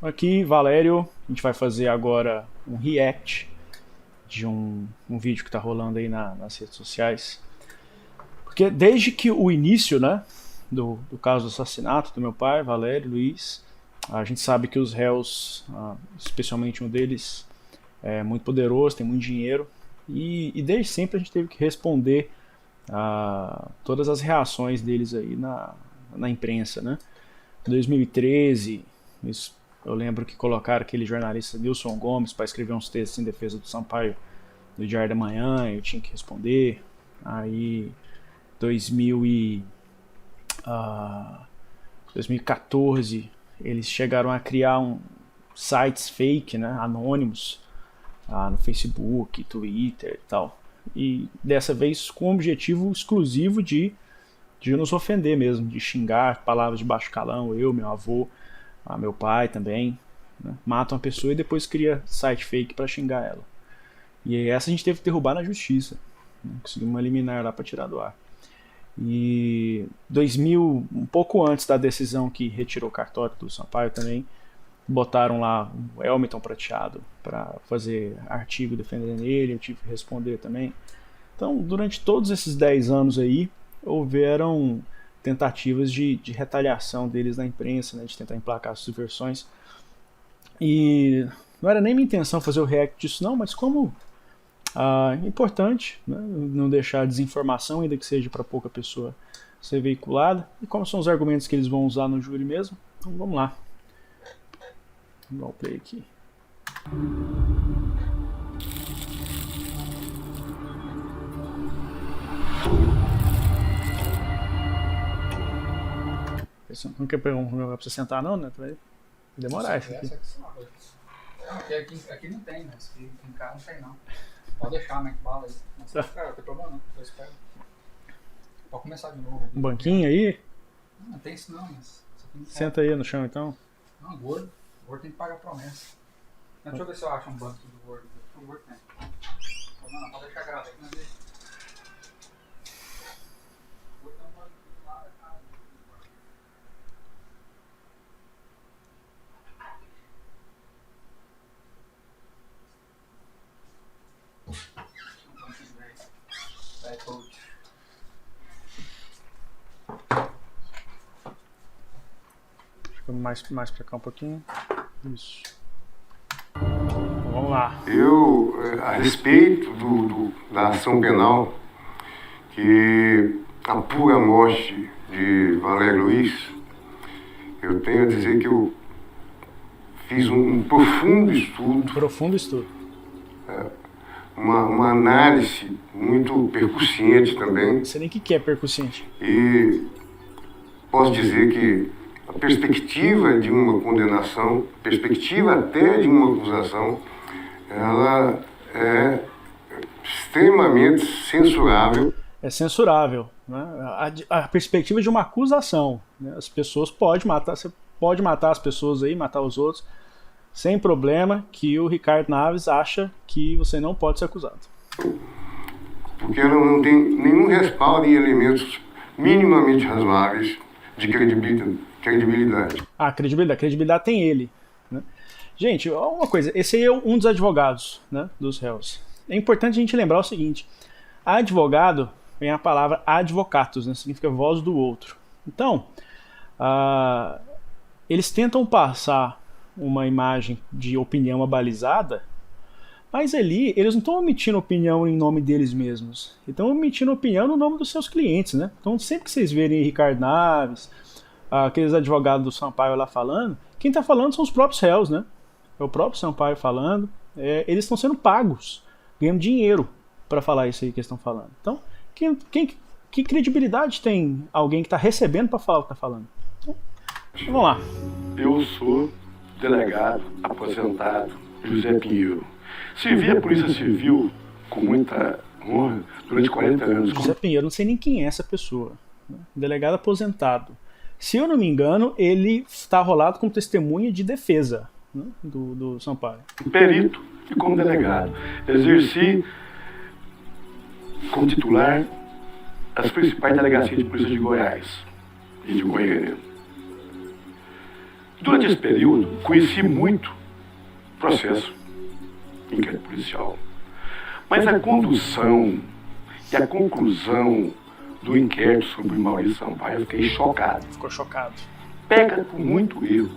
Aqui, Valério, a gente vai fazer agora um react de um vídeo que está rolando aí nas redes sociais. Porque desde que o início, né, do caso do assassinato do meu pai, Valério Luiz, a gente sabe que os réus, especialmente um deles, é muito poderoso, tem muito dinheiro, e desde sempre a gente teve que responder a todas as reações deles aí na imprensa, né? Em 2013, eu lembro que colocaram aquele jornalista Nilson Gomes para escrever uns textos em defesa do Sampaio no Diário da Manhã, eu tinha que responder. Aí, 2000 e, 2014, eles chegaram a criar sites fake, né, anônimos, no Facebook, Twitter e tal. E dessa vez com o objetivo exclusivo de nos ofender mesmo, de xingar palavras de baixo calão, eu, meu avô, meu pai também, né? Mata uma pessoa e depois cria site fake para xingar ela. E essa a gente teve que derrubar na justiça, né? Conseguimos uma liminar lá para tirar do ar. E 2000, um pouco antes da decisão que retirou o cartório do Sampaio também, botaram lá o Elmiton Prateado para fazer artigo defendendo ele, eu tive que responder também. Então, durante todos esses 10 anos aí, houveram tentativas de retaliação deles na imprensa, né, de tentar emplacar as subversões. E não era nem minha intenção fazer o react disso não, mas como é importante, né, não deixar desinformação, ainda que seja para pouca pessoa, ser veiculada. E como são os argumentos que eles vão usar no júri mesmo, então vamos lá. Vamos dar o play aqui. Não quer pegar um lugar pra você sentar não, né? Vai demorar isso aqui. Aqui não tem, né? Aqui em casa não tem não. Pode deixar, né? Que bala aí. Não tem problema não. Eu espero. Pode começar de novo. Um banquinho aí? Não tem isso não, mas... Senta aí no chão então. Não, gordo. Gordo tem que pagar promessa. Deixa eu ver se eu acho um banco do gordo. O gordo tem. Não, pode deixar gravado aqui na vez. Mais pra cá um pouquinho. Isso. Então, vamos lá. Eu, a respeito da ação penal que apura a morte de Valério Luiz, eu tenho a dizer que eu fiz um profundo estudo. Profundo estudo. Uma análise muito percussiente também. Não sei nem o que é percussiente. E posso dizer que a perspectiva de uma condenação, perspectiva até de uma acusação, ela é extremamente censurável. É censurável, né? A perspectiva de uma acusação, né? As pessoas podem matar, você pode matar as pessoas aí, matar os outros, sem problema, que o Ricardo Naves acha que você não pode ser acusado. Porque ela não tem nenhum respaldo em elementos minimamente razoáveis de credibilidade. A credibilidade tem ele, né? Gente, uma coisa, esse aí é um dos advogados, né, dos réus. É importante a gente lembrar o seguinte: advogado vem a palavra advocatus, né, significa voz do outro. Então, eles tentam passar uma imagem de opinião abalizada, mas ali eles não estão emitindo opinião em nome deles mesmos, estão emitindo opinião no nome dos seus clientes, né? Então, sempre que vocês verem Ricardo Naves, aqueles advogados do Sampaio lá falando, quem está falando são os próprios réus, né? É o próprio Sampaio falando. Eles estão sendo pagos, ganhando dinheiro para falar isso aí que eles estão falando. Então, que credibilidade tem alguém que está recebendo para falar o que está falando? Então, vamos lá. Eu sou delegado aposentado José Pinheiro. Servi a Polícia Civil com muita honra durante 40 anos. José Pinheiro, não sei nem quem é essa pessoa, né? Delegado aposentado. Se eu não me engano, ele está rolado como testemunha de defesa, né, do Sampaio. Perito e como delegado. Exerci como titular as principais delegacias de polícia de Goiás e de Goiânia. Durante esse período, conheci muito processo, inquérito policial. Mas a condução e a conclusão do inquérito sobre Maurício Sampaio, eu fiquei chocado. Ficou chocado. Peca por muito erro.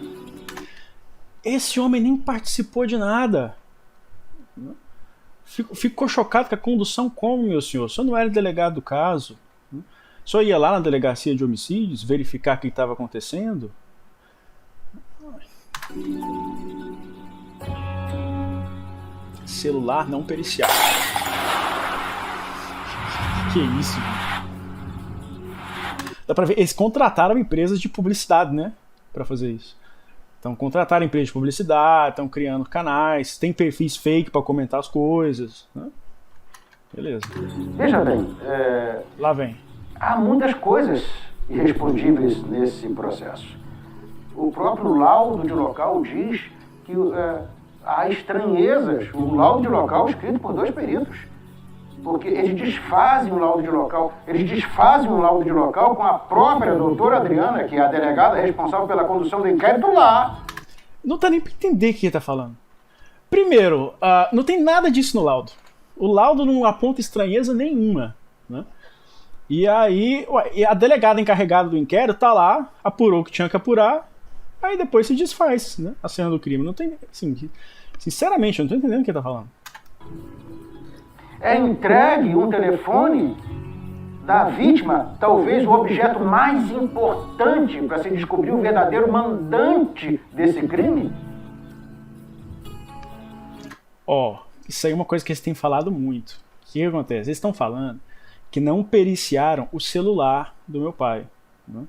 Esse homem nem participou de nada. Ficou chocado com a condução como, meu senhor? O senhor não era delegado do caso? O senhor ia lá na delegacia de homicídios verificar o que estava acontecendo? Celular não pericial. Que isso, mano? Dá pra ver, eles contrataram empresas de publicidade, né? Pra fazer isso. Então, contrataram empresas de publicidade, estão criando canais, tem perfis fake pra comentar as coisas, né? Beleza. Veja bem, Lá vem. há muitas coisas irrespondíveis nesse processo. O próprio laudo de local diz que há estranhezas, o laudo de local escrito por 2 peritos. Porque eles desfazem o laudo de local, com a própria doutora Adriana, que é a delegada responsável pela condução do inquérito lá. Não tá nem pra entender o que ele tá falando. Primeiro, não tem nada disso no laudo. O laudo não aponta estranheza nenhuma, né? E aí, a delegada encarregada do inquérito tá lá, apurou o que tinha que apurar, aí depois se desfaz, né? A cena do crime. Não tem, assim, sinceramente, eu não tô entendendo o que ele tá falando. É entregue um telefone da vítima, talvez o objeto mais importante para se descobrir o verdadeiro mandante desse crime. Isso aí é uma coisa que eles têm falado muito. O que acontece? Eles estão falando que não periciaram o celular do meu pai, né?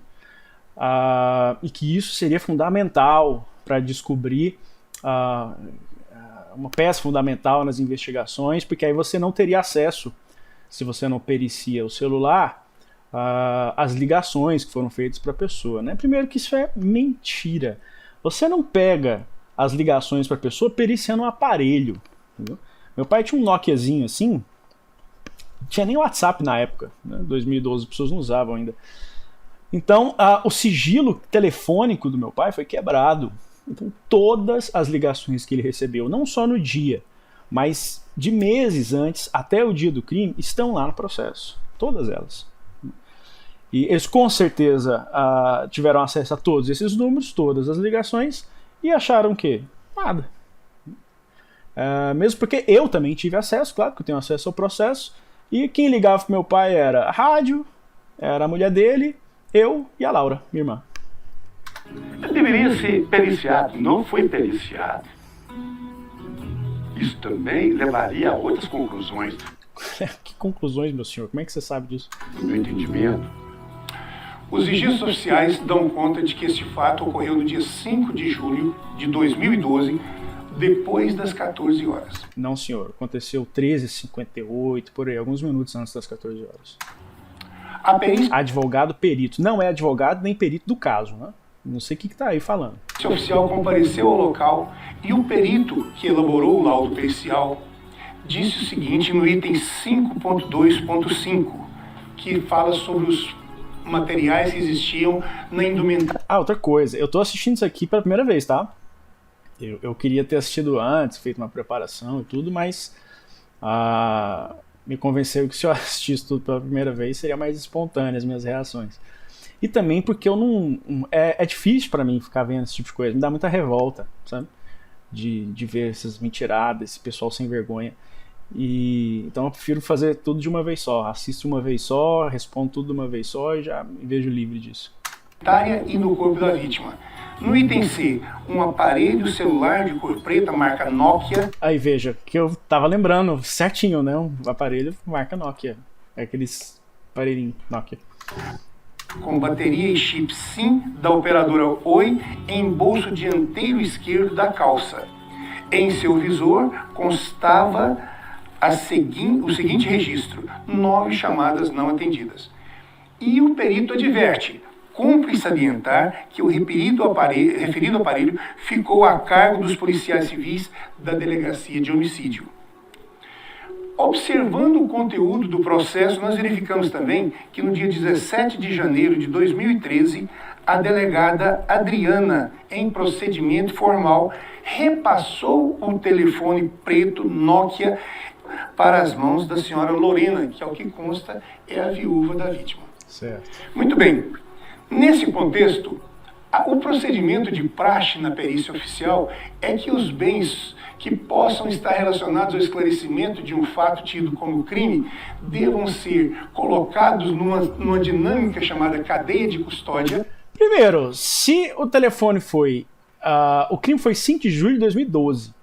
E que isso seria fundamental para descobrir uma peça fundamental nas investigações, porque aí você não teria acesso, se você não pericia o celular, às ligações que foram feitas para a pessoa, né? Primeiro que isso é mentira. Você não pega as ligações para a pessoa periciando um aparelho, entendeu? Meu pai tinha um Nokiazinho assim, não tinha nem WhatsApp na época, né? 2012 as pessoas não usavam ainda. Então, o sigilo telefônico do meu pai foi quebrado. Então, todas as ligações que ele recebeu, não só no dia, mas de meses antes, até o dia do crime, estão lá no processo. Todas elas. E eles com certeza tiveram acesso a todos esses números, todas as ligações, e acharam que nada. Mesmo porque eu também tive acesso, claro que eu tenho acesso ao processo, e quem ligava pro meu pai era a rádio, era a mulher dele, eu e a Laura, minha irmã. Ele deveria ser periciado, não foi periciado. Isso também levaria a outras conclusões. Que conclusões, meu senhor? Como é que você sabe disso? No meu entendimento, os registros oficiais dão conta de que este fato ocorreu no dia 5 de julho de 2012, depois das 14 horas. Não, senhor. Aconteceu 13h58, por aí, alguns minutos antes das 14 horas. A perícia Advogado perito. Não é advogado nem perito do caso, né? Não sei o que tá aí falando. oficial compareceu ao local e o perito que elaborou o laudo pericial disse o seguinte no item 5.2.5, que fala sobre os materiais que existiam na indumentária. Outra coisa. Eu tô assistindo isso aqui pela primeira vez, tá? Eu queria ter assistido antes, feito uma preparação e tudo, mas me convenceu que se eu assistisse tudo pela primeira vez seria mais espontânea as minhas reações. E também porque eu não... É difícil pra mim ficar vendo esse tipo de coisa, me dá muita revolta, sabe? De ver essas mentiradas, esse pessoal sem vergonha. Então eu prefiro fazer tudo de uma vez só, assisto uma vez só, respondo tudo de uma vez só e já me vejo livre disso. E no corpo da vítima. No item C, um aparelho celular de cor preta marca Nokia. Aí veja, que eu tava lembrando certinho, né? Um aparelho marca Nokia. É aqueles aparelhinhos Nokia. Com bateria e chip SIM da operadora Oi em bolso dianteiro esquerdo da calça. Em seu visor constava o seguinte registro: 9 chamadas não atendidas. E o perito adverte: cumpre salientar que o referido aparelho ficou a cargo dos policiais civis da Delegacia de Homicídio. Observando o conteúdo do processo, nós verificamos também que no dia 17 de janeiro de 2013, a delegada Adriana, em procedimento formal, repassou o telefone preto Nokia para as mãos da senhora Lorena, que, ao que consta, é a viúva da vítima. Certo. Muito bem. Nesse contexto, o procedimento de praxe na perícia oficial é que os bens que possam estar relacionados ao esclarecimento de um fato tido como crime devam ser colocados numa dinâmica chamada cadeia de custódia. Primeiro, se o telefone foi... o crime foi 5 de julho de 2012.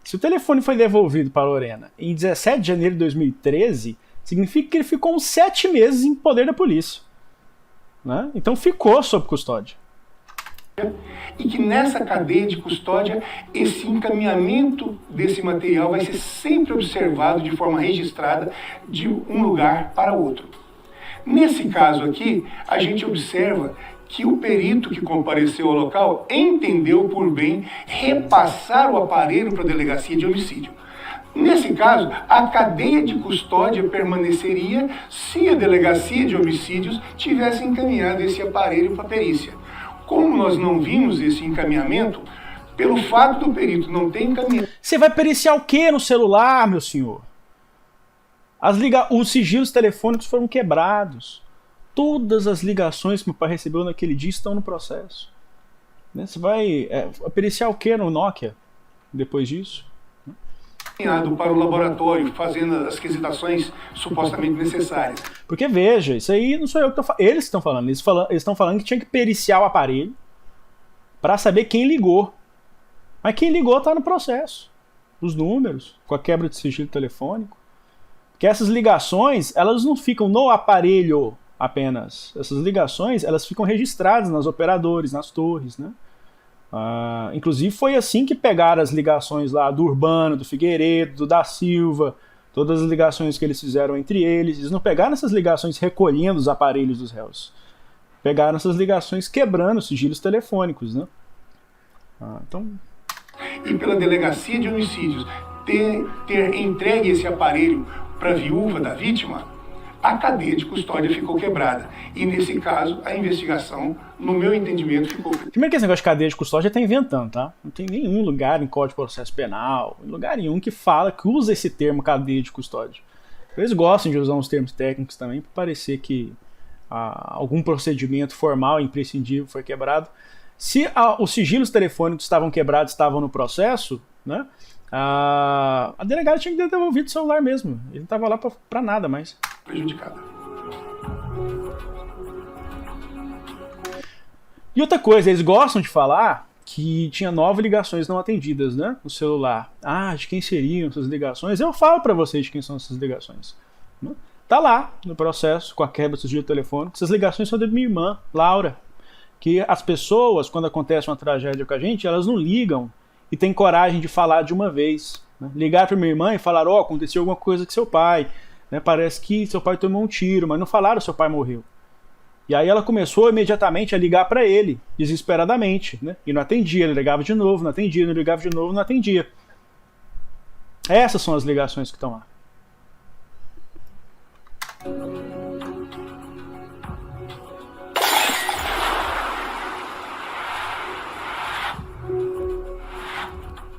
Se o telefone foi devolvido para a Lorena em 17 de janeiro de 2013, significa que ele ficou uns 7 meses em poder da polícia. Né? Então ficou sob custódia. E que nessa cadeia de custódia, esse encaminhamento desse material vai ser sempre observado de forma registrada de um lugar para outro. Nesse caso aqui, a gente observa que o perito que compareceu ao local entendeu por bem repassar o aparelho para a delegacia de homicídio. Nesse caso, a cadeia de custódia permaneceria se a delegacia de homicídios tivesse encaminhado esse aparelho para a perícia. Como nós não vimos esse encaminhamento, pelo fato do perito não ter encaminhado... Você vai periciar o que no celular, meu senhor? Os sigilos telefônicos foram quebrados. Todas as ligações que meu pai recebeu naquele dia estão no processo. Né? Você vai periciar o que no Nokia depois disso? Para o laboratório, fazendo as requisitações supostamente necessárias. Porque veja, isso aí não sou eu que estou falando. Eles estão falando. Eles estão falando que tinha que periciar o aparelho para saber quem ligou. Mas quem ligou está no processo. Os números, com a quebra de sigilo telefônico. Porque essas ligações, elas não ficam no aparelho apenas. Essas ligações, elas ficam registradas nas operadores, nas torres, né? Inclusive foi assim que pegaram as ligações lá do Urbano, do Figueiredo, do da Silva, todas as ligações que eles fizeram entre eles. Eles não pegaram essas ligações recolhendo os aparelhos dos réus. Pegaram essas ligações quebrando os sigilos telefônicos, né? Então... E pela delegacia de homicídios ter entregue esse aparelho para a viúva da vítima, a cadeia de custódia ficou quebrada. E nesse caso, a investigação, no meu entendimento, ficou... Primeiro que esse negócio de cadeia de custódia está inventando, tá? Não tem nenhum lugar em Código de Processo Penal, em lugar nenhum que fala, que usa esse termo cadeia de custódia. Eles gostam de usar uns termos técnicos também para parecer que algum procedimento formal imprescindível foi quebrado. Se os sigilos telefônicos estavam quebrados, estavam no processo, né? A delegada tinha que ter devolvido o celular mesmo. Ele não estava lá para nada mais. Prejudicada. E outra coisa, eles gostam de falar que tinha 9 ligações não atendidas, né, no celular. De quem seriam essas ligações? Eu falo para vocês de quem são essas ligações. Né? Tá lá no processo, com a quebra do sigilo telefônico. Essas ligações são da minha irmã, Laura. Que as pessoas, quando acontece uma tragédia com a gente, elas não ligam e têm coragem de falar de uma vez. Né? Ligar para minha irmã e falar, aconteceu alguma coisa com seu pai. Né? Parece que seu pai tomou um tiro, mas não falaram que seu pai morreu. E aí ela começou imediatamente a ligar para ele, desesperadamente. Né? E não atendia, ele ligava de novo, não atendia, não ligava de novo, não atendia. Essas são as ligações que estão lá.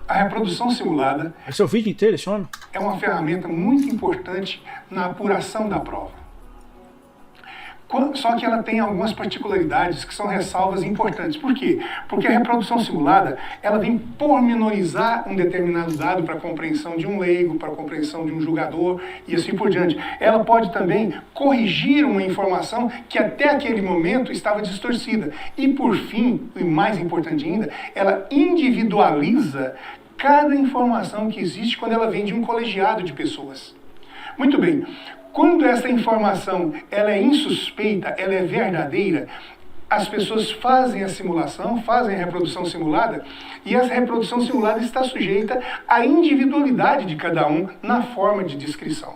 A reprodução simulada Esse é o vídeo inteiro, esse homem? é uma ferramenta muito importante na apuração da prova. Só que ela tem algumas particularidades que são ressalvas importantes. Por quê? Porque a reprodução simulada, ela vem pormenorizar um determinado dado para a compreensão de um leigo, para a compreensão de um julgador e assim por diante. Ela pode também corrigir uma informação que até aquele momento estava distorcida. E por fim, e mais importante ainda, ela individualiza cada informação que existe quando ela vem de um colegiado de pessoas. Muito bem. Quando essa informação ela é insuspeita, ela é verdadeira, as pessoas fazem a simulação, fazem a reprodução simulada, e essa reprodução simulada está sujeita à individualidade de cada um na forma de descrição.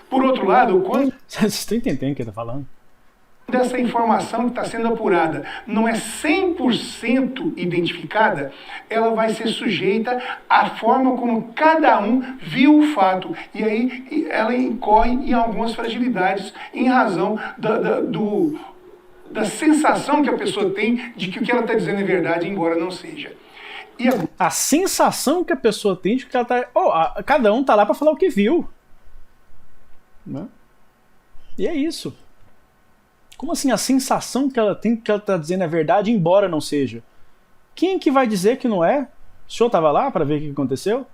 Por outro lado, quando... Vocês estão entendendo o que ele está falando? Essa informação que está sendo apurada não é 100% identificada, ela vai ser sujeita à forma como cada um viu o fato. E aí ela incorre em algumas fragilidades em razão da sensação que a pessoa tem de que o que ela está dizendo é verdade, embora não seja. E a sensação que a pessoa tem de que ela tá... cada um tá lá para falar o que viu. Né? E é isso. Como assim a sensação que ela tem que ela tá dizendo é verdade, embora não seja? Quem que vai dizer que não é? O senhor estava lá para ver o que aconteceu?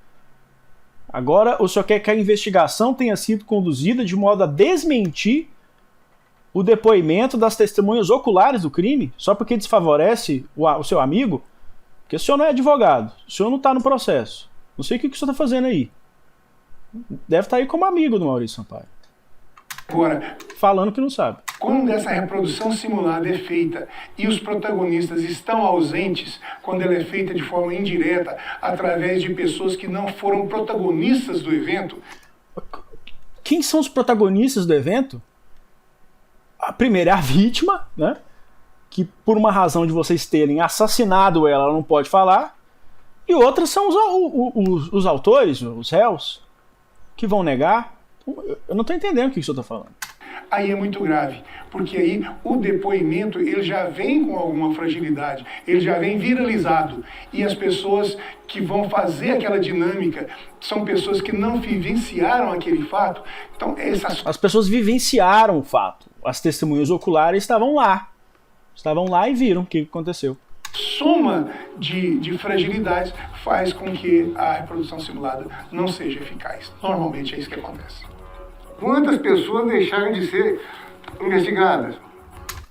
Agora o senhor quer que a investigação tenha sido conduzida de modo a desmentir o depoimento das testemunhas oculares do crime, só porque desfavorece o seu amigo? Porque o senhor não é advogado, o senhor não está no processo. Não sei o que o senhor está fazendo aí. Deve estar aí como amigo do Maurício Sampaio. agora, Falando que não sabe. quando essa reprodução simulada é feita e os protagonistas estão ausentes, quando ela é feita de forma indireta, através de pessoas que não foram protagonistas do evento... Quem são os protagonistas do evento? A primeira é a vítima, né? Que por uma razão de vocês terem assassinado ela não pode falar. E outras são os autores, os réus, que vão negar. Eu não estou entendendo o que o senhor está falando. Aí é muito grave, porque aí o depoimento ele já vem com alguma fragilidade, ele já vem viralizado. E as pessoas que vão fazer aquela dinâmica são pessoas que não vivenciaram aquele fato. Então, as pessoas vivenciaram o fato. As testemunhas oculares estavam lá. Estavam lá e viram o que aconteceu. Soma de fragilidades faz com que a reprodução simulada não seja eficaz. Normalmente é isso que acontece. Quantas pessoas deixaram de ser investigadas?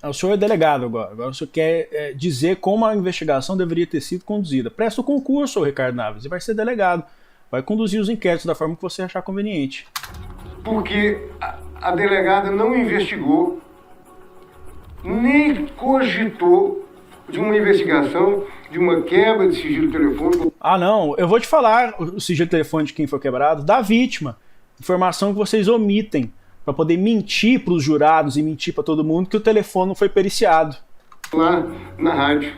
O senhor é delegado agora. Agora o senhor quer dizer como a investigação deveria ter sido conduzida. Presta o concurso, Ricardo Naves, e vai ser delegado. Vai conduzir os inquéritos da forma que você achar conveniente. Porque a delegada não investigou, nem cogitou de uma investigação, de uma quebra de sigilo telefônico. Ah, não. Eu vou te falar o sigilo telefônico de quem foi quebrado, da vítima. Informação que vocês omitem para poder mentir para os jurados e mentir para todo mundo que o telefone não foi periciado. Lá na rádio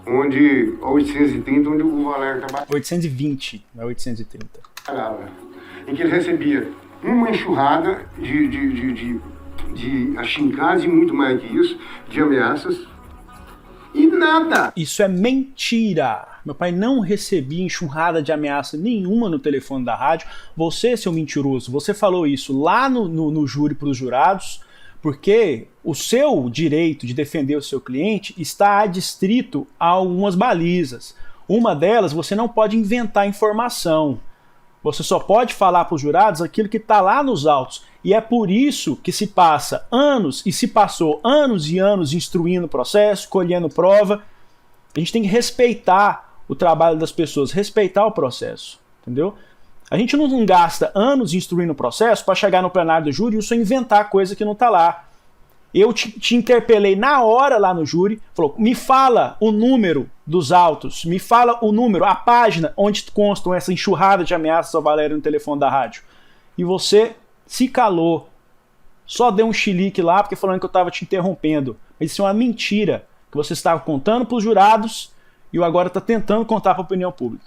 onde, a 830, onde o Valério trabalhava. 820, não é 830. Em que ele recebia uma enxurrada de achincadas e muito mais que isso, de ameaças, e nada. Isso é mentira. Meu pai não recebia enxurrada de ameaça nenhuma no telefone da rádio. Você, seu mentiroso, você falou isso lá no júri para os jurados, porque o seu direito de defender o seu cliente está adstrito a algumas balizas. Uma delas, você não pode inventar informação. Você só pode falar para os jurados aquilo que está lá nos autos. E é por isso que se passa anos, e se passou anos e anos instruindo o processo, colhendo prova. A gente tem que respeitar o trabalho das pessoas, respeitar o processo, entendeu? A gente não gasta anos instruindo o processo para chegar no plenário do júri e só inventar coisa que não está lá. Eu te interpelei na hora lá no júri, falou, me fala o número dos autos, me fala o número, a página onde constam essa enxurrada de ameaças ao Valério no telefone da rádio. E você se calou, só deu um chilique lá porque falando que eu estava te interrompendo. Mas isso é uma mentira que você estava contando para os jurados e eu agora está tentando contar para a opinião pública.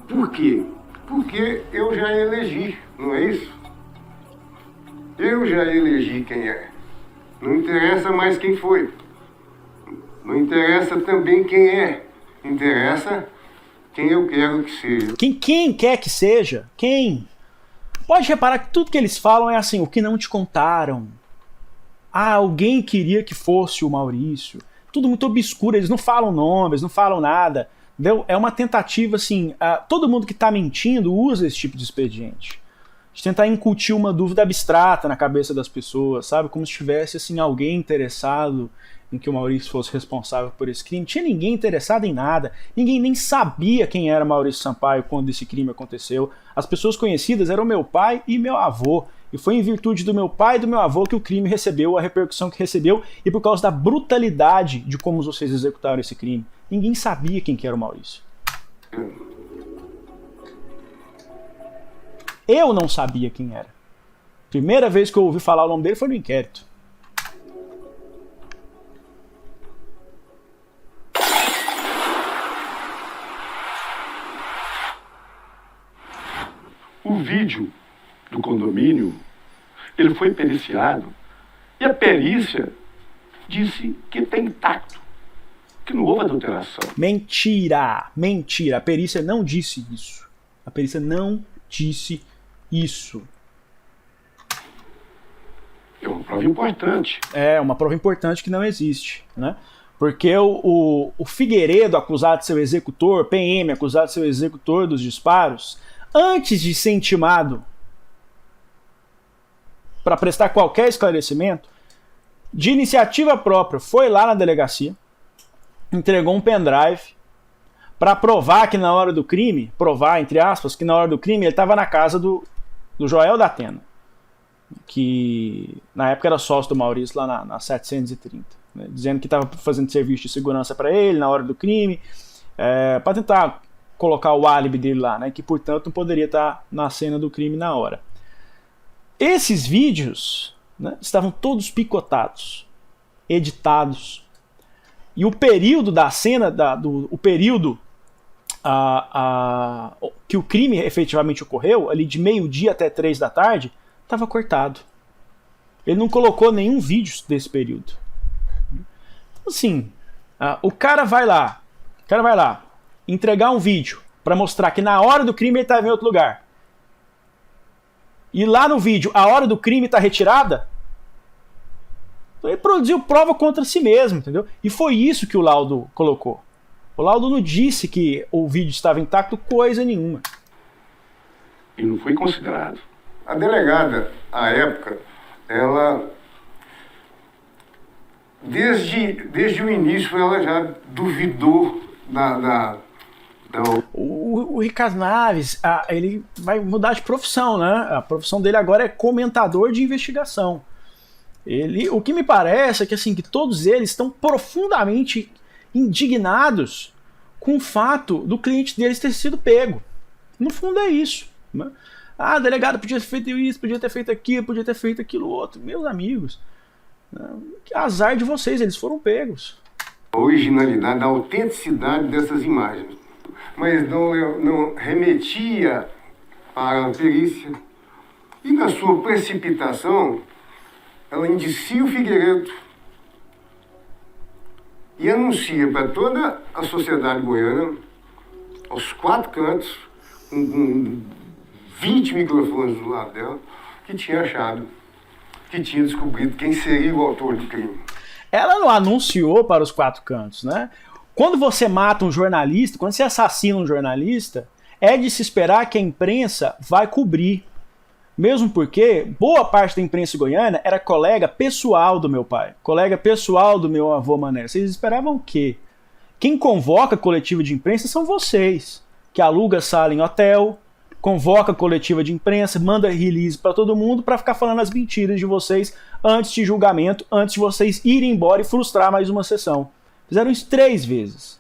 Por quê? Porque eu já elegi, não é isso? Eu já elegi quem é. Não interessa mais quem foi. Não interessa também quem é. Interessa quem eu quero que seja. Quem quer que seja? Quem? Pode reparar que tudo que eles falam é assim, o que não te contaram. Ah, alguém queria que fosse o Maurício. Tudo muito obscuro, eles não falam nomes, não falam nada. Entendeu? É uma tentativa assim, todo mundo que está mentindo usa esse tipo de expediente. De tentar incutir uma dúvida abstrata na cabeça das pessoas, sabe? Como se tivesse assim, alguém interessado em que o Maurício fosse responsável por esse crime. Não tinha ninguém interessado em nada. Ninguém nem sabia quem era Maurício Sampaio quando esse crime aconteceu. As pessoas conhecidas eram meu pai e meu avô. E foi em virtude do meu pai e do meu avô que o crime recebeu a repercussão que recebeu e por causa da brutalidade de como vocês executaram esse crime. Ninguém sabia quem que era o Maurício. Eu não sabia quem era. Primeira vez que eu ouvi falar o nome dele foi no inquérito. O vídeo do condomínio Ele foi periciado e a perícia disse que está intacto, que não houve adulteração. Mentira! Mentira! A perícia não disse isso. A perícia não disse isso. É uma prova importante. É uma prova importante que não existe, né? Porque o Figueiredo, acusado de ser o executor, PM, acusado de ser o executor dos disparos, antes de ser intimado para prestar qualquer esclarecimento, de iniciativa própria, foi lá na delegacia, entregou um pendrive para provar que na hora do crime, provar, entre aspas, que na hora do crime ele estava na casa do Joel da Atena, que na época era sócio do Maurício lá na 730, né, dizendo que estava fazendo serviço de segurança para ele na hora do crime, para tentar colocar o álibi dele lá, né, que portanto não poderia estar na cena do crime na hora. Esses vídeos, né, estavam todos picotados, editados, e o período da cena, o período que o crime efetivamente ocorreu, ali de meio-dia até 3 da tarde, estava cortado. Ele não colocou nenhum vídeo desse período. Assim, o cara vai lá entregar um vídeo para mostrar que na hora do crime ele estava em outro lugar. E lá no vídeo, a hora do crime está retirada. Então ele produziu prova contra si mesmo, entendeu? E foi isso que o laudo colocou. O laudo não disse que o vídeo estava intacto coisa nenhuma. E não foi considerado. A delegada, à época, ela, desde o início, ela já duvidou O Ricardo Naves, ele vai mudar de profissão, né? A profissão dele agora é comentador de investigação. O que me parece é que, assim, que todos eles estão profundamente indignados com o fato do cliente deles ter sido pego. No fundo é isso, né? Ah, delegado podia ter feito isso, podia ter feito aquilo, podia ter feito aquilo outro. Meus amigos, né? Que azar de vocês, eles foram pegos. A originalidade, a autenticidade dessas imagens, mas não remetia para a perícia. E na sua precipitação, ela indicia o Figueiredo e anuncia para toda a sociedade goiana, aos 4 cantos, com 20 microfones do lado dela, que tinha achado, que tinha descobrido quem seria o autor do crime. Ela não anunciou para os 4 cantos, né? Quando você mata um jornalista, quando você assassina um jornalista, é de se esperar que a imprensa vai cobrir. Mesmo porque boa parte da imprensa goiana era colega pessoal do meu pai, colega pessoal do meu avô Mané. Vocês esperavam o quê? Quem convoca coletiva de imprensa são vocês, que aluga sala em hotel, convoca coletiva de imprensa, manda release para todo mundo para ficar falando as mentiras de vocês antes de julgamento, antes de vocês irem embora e frustrar mais uma sessão. Fizeram isso 3 vezes.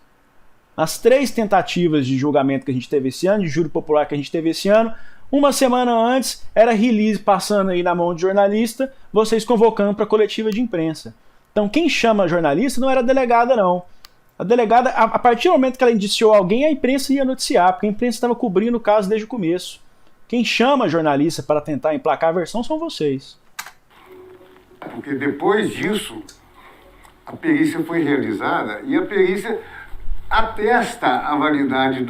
As 3 tentativas de julgamento que a gente teve esse ano, de júri popular que a gente teve esse ano, uma semana antes era release passando aí na mão de jornalista, vocês convocando para coletiva de imprensa. Então quem chama jornalista não era a delegada, não. A delegada, a partir do momento que ela indiciou alguém, a imprensa ia noticiar, porque a imprensa estava cobrindo o caso desde o começo. Quem chama jornalista para tentar emplacar a versão são vocês. Porque depois disso, a perícia foi realizada e a perícia atesta a validade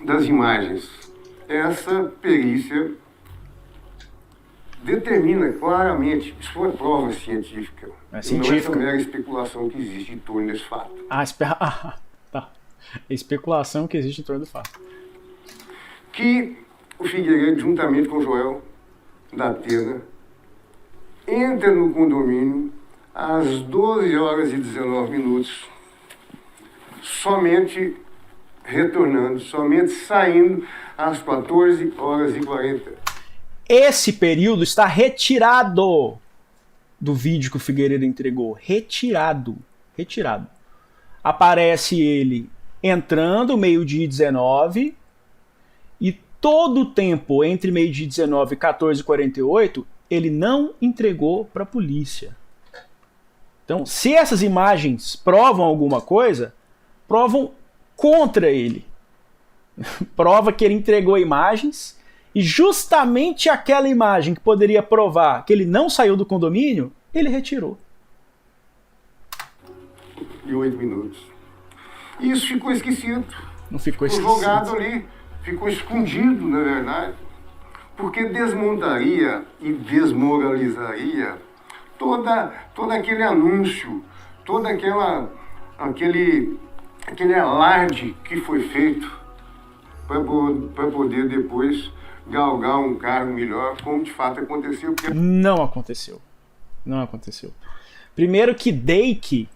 das imagens. Essa perícia determina claramente, isso foi prova científica, é científica. Não é essa mera especulação que existe em torno desse fato. Tá. Especulação que existe em torno do fato. Que o Figueiredo, juntamente com o Joel da Atena, entra no condomínio às 12h19, somente retornando, somente saindo às 14h40. Esse período está retirado do vídeo que o Figueiredo entregou. Retirado. Aparece ele entrando meio-dia e 19 e todo o tempo entre meio-dia e 19 e 14h48 ele não entregou para a polícia. Então, se essas imagens provam alguma coisa, provam contra ele. Prova que ele entregou imagens E justamente aquela imagem que poderia provar que ele não saiu do condomínio, ele retirou. E 8 minutos. E isso ficou esquecido. Não ficou Ficou esquecido. jogado ali, ficou escondido, na verdade, porque desmontaria e desmoralizaria todo aquele anúncio, todo aquele alarde que foi feito para poder depois galgar um cargo melhor, como de fato aconteceu. Não aconteceu. Não aconteceu. Primeiro que Dake...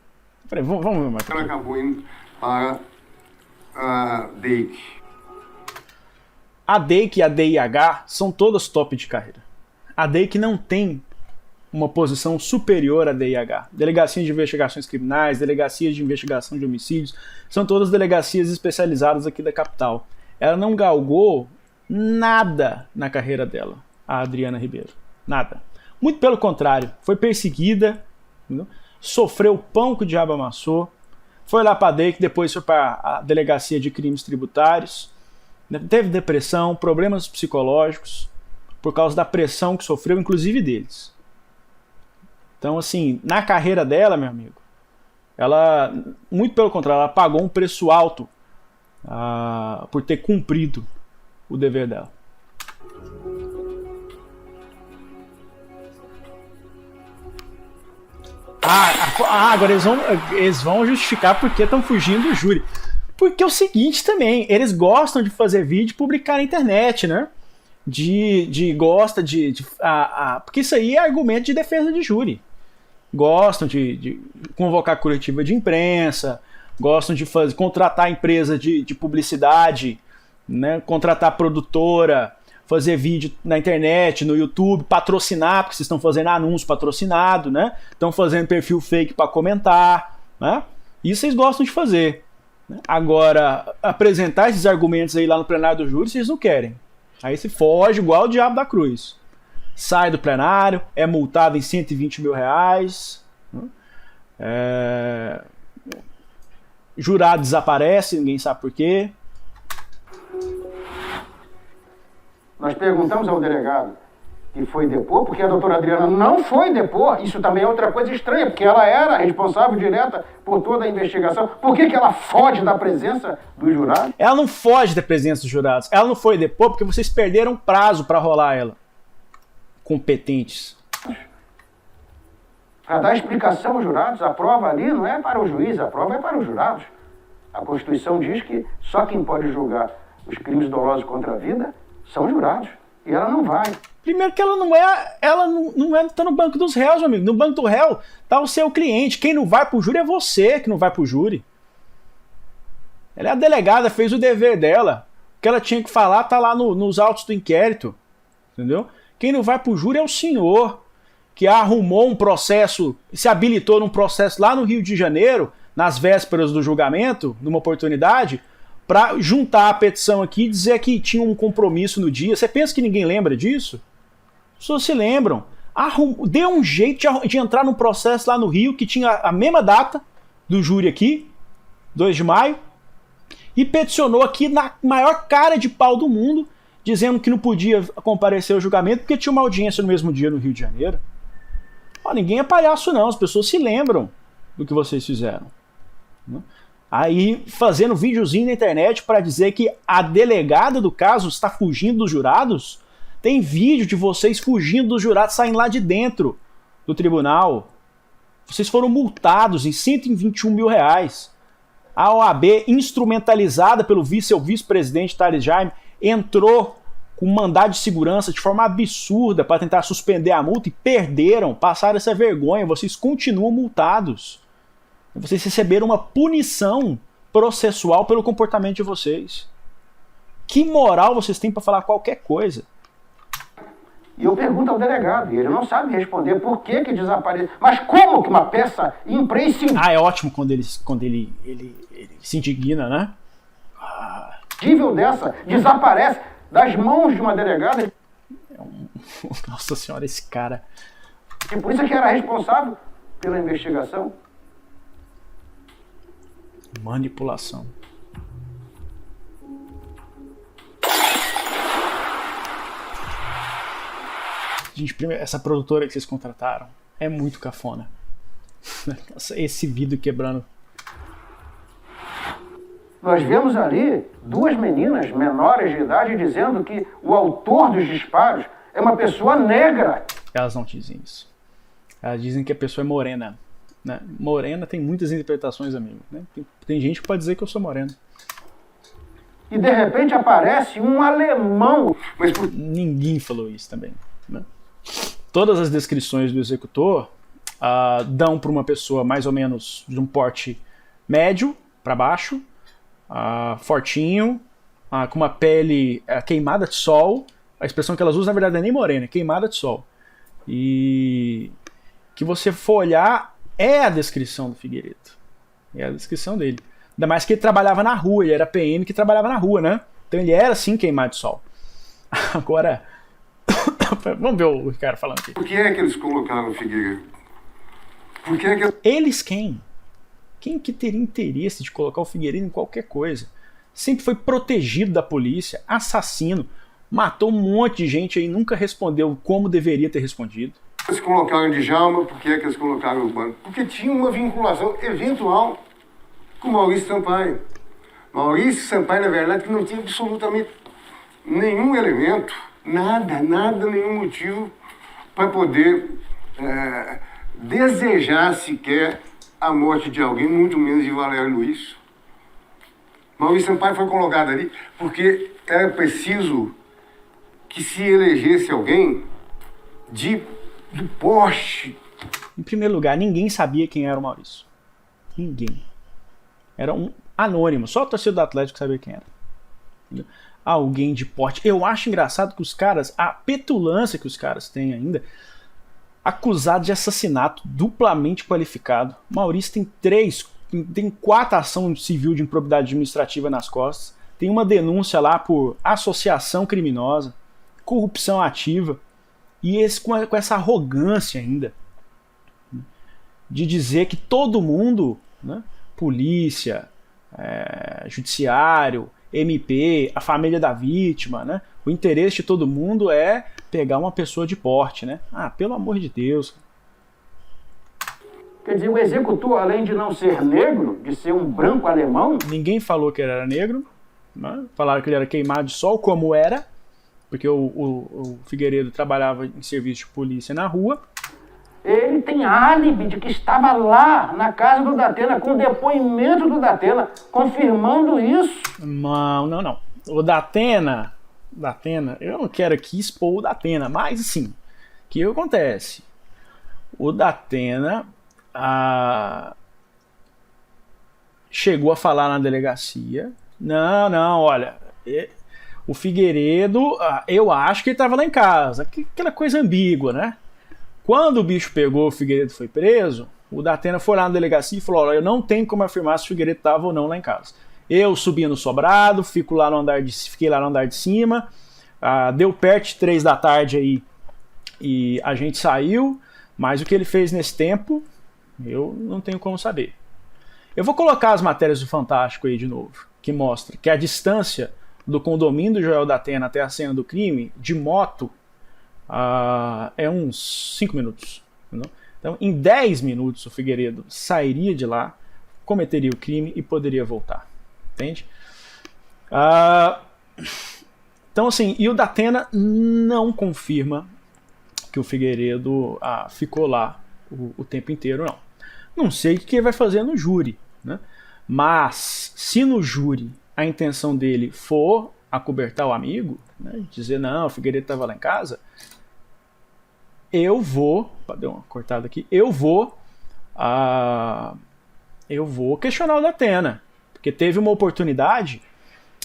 Peraí, vamos ver mais. Ela acabou indo para a Dake. A Dake e a DIH são todas top de carreira. A Dake não tem uma posição superior à DIH. Delegacia de Investigações Criminais, Delegacia de Investigação de Homicídios, são todas delegacias especializadas aqui da capital. Ela não galgou nada na carreira dela, a Adriana Ribeiro. Nada. Muito pelo contrário, foi perseguida, entendeu? Sofreu o pão que o diabo amassou, foi lá para a Dake, depois foi para a Delegacia de Crimes Tributários, teve depressão, problemas psicológicos, por causa da pressão que sofreu, inclusive deles. Então, assim, na carreira dela, meu amigo, ela, muito pelo contrário, ela pagou um preço alto por ter cumprido o dever dela. Agora eles vão justificar porque estão fugindo do júri. Porque é o seguinte também, eles gostam de fazer vídeo e publicar na internet, né? Porque isso aí é argumento de defesa de júri. Gostam de convocar coletiva de imprensa, gostam de contratar empresa de publicidade, né? Contratar produtora, fazer vídeo na internet, no YouTube, patrocinar, porque vocês estão fazendo anúncio patrocinado, né? Estão fazendo perfil fake para comentar, né? Isso vocês gostam de fazer. Agora, apresentar esses argumentos aí lá no plenário do júri, vocês não querem. Aí se foge igual o diabo da cruz. Sai do plenário, é multado em 120 mil reais. Jurado desaparece, ninguém sabe por quê. Nós perguntamos ao delegado que foi depor, porque a doutora Adriana não foi depor. Isso também é outra coisa estranha, porque ela era responsável direta por toda a investigação. Por que ela foge da presença dos jurados? Ela não foge da presença dos jurados. Ela não foi depor porque vocês perderam prazo para rolar ela. Competentes. Para dar explicação aos jurados, a prova ali não é para o juiz, a prova é para os jurados. A Constituição diz que só quem pode julgar os crimes dolosos contra a vida são os jurados. E ela não vai. Primeiro que ela não tá no banco dos réus, meu amigo. No banco do réu tá o seu cliente. Quem não vai pro júri é você que não vai pro júri. Ela é a delegada, fez o dever dela. O que ela tinha que falar tá lá nos autos do inquérito. Entendeu? Quem não vai pro júri é o senhor, que arrumou um processo, se habilitou num processo lá no Rio de Janeiro, nas vésperas do julgamento, numa oportunidade, para juntar a petição aqui e dizer que tinha um compromisso no dia. Você pensa que ninguém lembra disso? As pessoas se lembram. Deu um jeito de entrar num processo lá no Rio que tinha a mesma data do júri aqui, 2 de maio, e peticionou aqui na maior cara de pau do mundo, dizendo que não podia comparecer ao julgamento porque tinha uma audiência no mesmo dia no Rio de Janeiro. Ninguém é palhaço não, as pessoas se lembram do que vocês fizeram. Aí fazendo videozinho na internet para dizer que a delegada do caso está fugindo dos jurados. Tem vídeo de vocês fugindo dos jurados, saindo lá de dentro do tribunal. Vocês foram multados em 121 mil reais. A OAB, instrumentalizada pelo seu vice-presidente Thales Jaime, entrou com mandado de segurança de forma absurda para tentar suspender a multa e perderam, passaram essa vergonha. Vocês continuam multados. Vocês receberam uma punição processual pelo comportamento de vocês. Que moral vocês têm para falar qualquer coisa? E eu pergunto ao delegado, e ele não sabe responder por que desapareceu. Mas como que uma peça imprescindível... É ótimo quando ele se indigna, né? Dessa desaparece das mãos de uma delegada. Nossa senhora, esse cara... E por isso que era responsável pela investigação. Manipulação. Gente, primeiro, essa produtora que vocês contrataram é muito cafona. Esse vidro quebrando. Nós vemos ali 2 meninas menores de idade dizendo que o autor dos disparos é uma pessoa negra. Elas não dizem isso. Elas dizem que a pessoa é morena. Né? Morena tem muitas interpretações, amigo. Né? Tem gente que pode dizer que eu sou moreno. E de repente aparece um alemão. Mas Ninguém falou isso também. Né? Todas as descrições do executor dão para uma pessoa mais ou menos de um porte médio para baixo, fortinho, com uma pele queimada de sol. A expressão que elas usam na verdade não é nem morena, é queimada de sol. E que você for olhar, é a descrição do Figueiredo. É a descrição dele. Ainda mais que ele trabalhava na rua, ele era PM que trabalhava na rua, né? Então ele era sim queimado de sol. Agora, vamos ver o Ricardo falando aqui. por que é que eles colocaram o Figueiredo? Por que é que... Eles quem? Quem que teria interesse de colocar o Figueiredo em qualquer coisa? Sempre foi protegido da polícia, assassino, matou um monte de gente aí, nunca respondeu como deveria ter respondido. Eles colocaram o Djalma, por que é que eles colocaram o Urbano? Porque tinha uma vinculação eventual com o Maurício Sampaio. Maurício Sampaio, na verdade, que não tinha absolutamente nenhum elemento, nenhum motivo para poder desejar sequer a morte de alguém, muito menos de Valério Luiz. Maurício Sampaio foi colocado ali porque era preciso que se elegesse alguém do porte. Em primeiro lugar, ninguém sabia quem era o Maurício. Ninguém. Era um anônimo, só a torcida do Atlético sabia quem era. Entendeu? Alguém de porte. Eu acho engraçado que os caras, a petulância que os caras têm ainda, acusado de assassinato duplamente qualificado. Maurício tem 4 ações civil de improbidade administrativa nas costas, tem uma denúncia lá por associação criminosa, corrupção ativa, e esse com essa arrogância ainda de dizer que todo mundo, né, polícia, judiciário, MP, a família da vítima, né, o interesse de todo mundo é pegar uma pessoa de porte, né? Pelo amor de Deus. Quer dizer, o executor, além de não ser negro, de ser um branco alemão... Ninguém falou que ele era negro, né? Falaram que ele era queimado de sol, como era, porque o Figueiredo trabalhava em serviço de polícia na rua. Ele tem álibi de que estava lá, na casa do Datena, com o depoimento do Datena, confirmando isso. Não. O Datena, eu não quero aqui expor o Datena, mas assim, o que acontece? O Datena chegou a falar na delegacia, olha, o Figueiredo, eu acho que ele estava lá em casa, aquela coisa ambígua, né? Quando o bicho pegou, o Figueiredo foi preso, o Datena foi lá na delegacia e falou, olha, eu não tenho como afirmar se o Figueiredo estava ou não lá em casa. Eu subi no sobrado, fiquei lá no andar de cima, deu perto de 3 da tarde aí e a gente saiu, mas o que ele fez nesse tempo, eu não tenho como saber. Eu vou colocar as matérias do Fantástico aí de novo, que mostra que a distância do condomínio do Joel Datena até a cena do crime, de moto, é uns 5 minutos. Entendeu? Então, em 10 minutos, o Figueiredo sairia de lá, cometeria o crime e poderia voltar. Entende? Então, assim, e o Datena não confirma que o Figueiredo ficou lá o tempo inteiro, não. Não sei o que ele vai fazer no júri, né? Mas, se no júri a intenção dele for acobertar o amigo, né, dizer, não, o Figueiredo estava lá em casa, eu vou, deu uma cortada aqui, eu vou questionar o Datena, porque teve uma oportunidade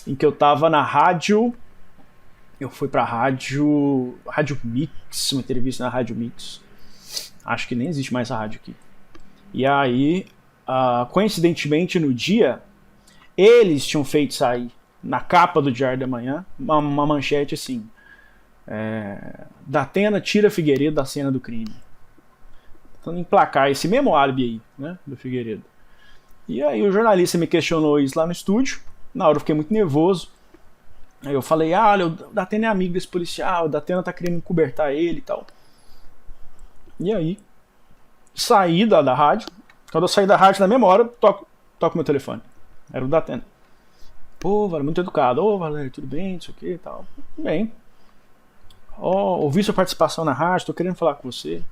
em que eu estava na rádio, eu fui pra Rádio Mix, uma entrevista na Rádio Mix, acho que nem existe mais a rádio aqui, e aí, coincidentemente no dia, eles tinham feito sair na capa do Diário da Manhã uma manchete assim, Datena tira Figueiredo da cena do crime, tentando emplacar esse mesmo álibi aí, né, do Figueiredo. E aí o jornalista me questionou isso lá no estúdio, na hora eu fiquei muito nervoso, aí eu falei, olha, o Datena é amigo desse policial, o Datena tá querendo encobertar ele e tal. E aí, saí da rádio. Quando eu saí da rádio, na mesma hora, toco meu telefone. Era o da Atena. Pô, Valério, muito educado. Ô, Valério, tudo bem? Não sei o que e tal. Tudo bem. Ó, ouvi sua participação na rádio, tô querendo falar com você.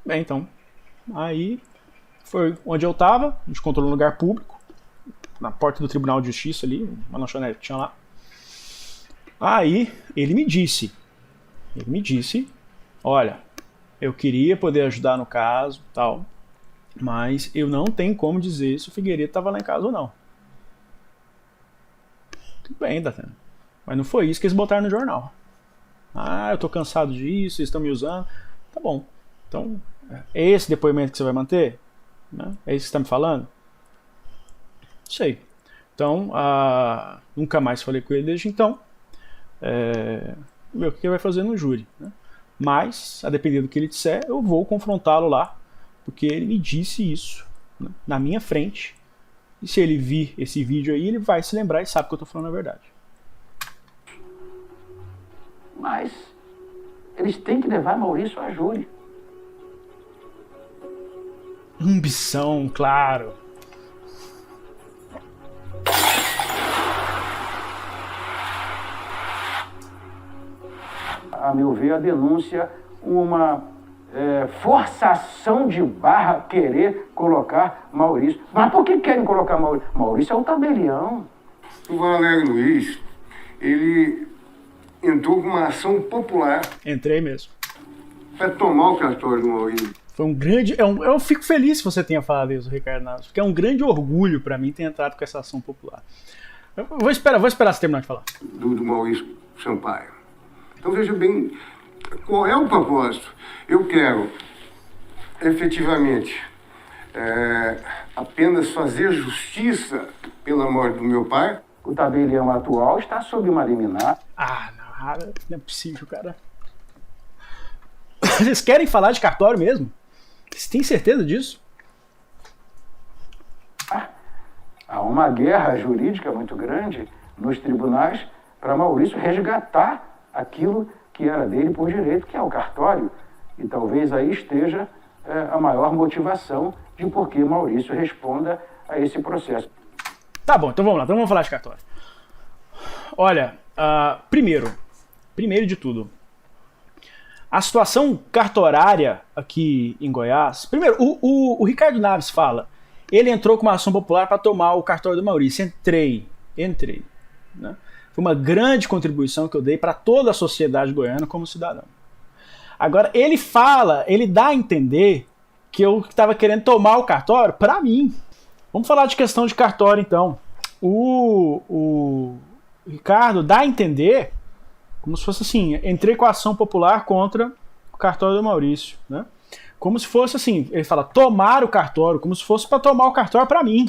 Bem, então. Aí, foi onde eu tava. A gente encontrou num lugar público. Na porta do Tribunal de Justiça ali, uma lanchonete que tinha lá. Aí, ele me disse, olha, eu queria poder ajudar no caso, tal, mas eu não tenho como dizer se o Figueiredo estava lá em casa ou não. Tudo bem, Datena. Mas não foi isso que eles botaram no jornal. Ah, eu tô cansado disso, eles estão me usando. Tá bom. Então, é esse depoimento que você vai manter? Né? É isso que você está me falando? Sei. Então, nunca mais falei com ele desde então. Ver o que ele vai fazer no júri. Né? Mas, a depender do que ele disser, eu vou confrontá-lo lá, porque ele me disse isso, né, na minha frente. E se ele vir esse vídeo aí, ele vai se lembrar e sabe que eu estou falando a verdade. Mas eles têm que levar Maurício a júri. Ambição, claro. A meu ver, a denúncia, uma forçação de barra querer colocar Maurício. Mas por que querem colocar Maurício? Maurício é um tabelião. O Valério Luiz, ele entrou com uma ação popular Entrei mesmo. para tomar o cartório do Maurício. Foi um grande... Eu fico feliz se você tenha falado isso, Ricardo Naves, porque é um grande orgulho para mim ter entrado com essa ação popular. Eu vou esperar você terminar de falar. Do Maurício Sampaio. Então veja bem, qual é o propósito? Eu quero, efetivamente, apenas fazer justiça pela morte do meu pai. O tabelião atual está sob uma liminar. Não é possível, cara. Vocês querem falar de cartório mesmo? Vocês têm certeza disso? Há uma guerra jurídica muito grande nos tribunais para Maurício resgatar aquilo que era dele por direito, que é o cartório. E talvez aí esteja a maior motivação de por que Maurício responda a esse processo. Tá bom, então vamos lá, então vamos falar de cartório. Olha, primeiro de tudo, a situação cartorária aqui em Goiás... Primeiro, o Ricardo Naves fala, ele entrou com uma ação popular para tomar o cartório do Maurício. Entrei, né? Foi uma grande contribuição que eu dei para toda a sociedade goiana como cidadão. Agora, ele dá a entender que eu estava querendo tomar o cartório para mim. Vamos falar de questão de cartório, então. O Ricardo dá a entender como se fosse assim, entrei com a ação popular contra o cartório do Maurício, né? Como se fosse assim, ele fala tomar o cartório, como se fosse para tomar o cartório para mim.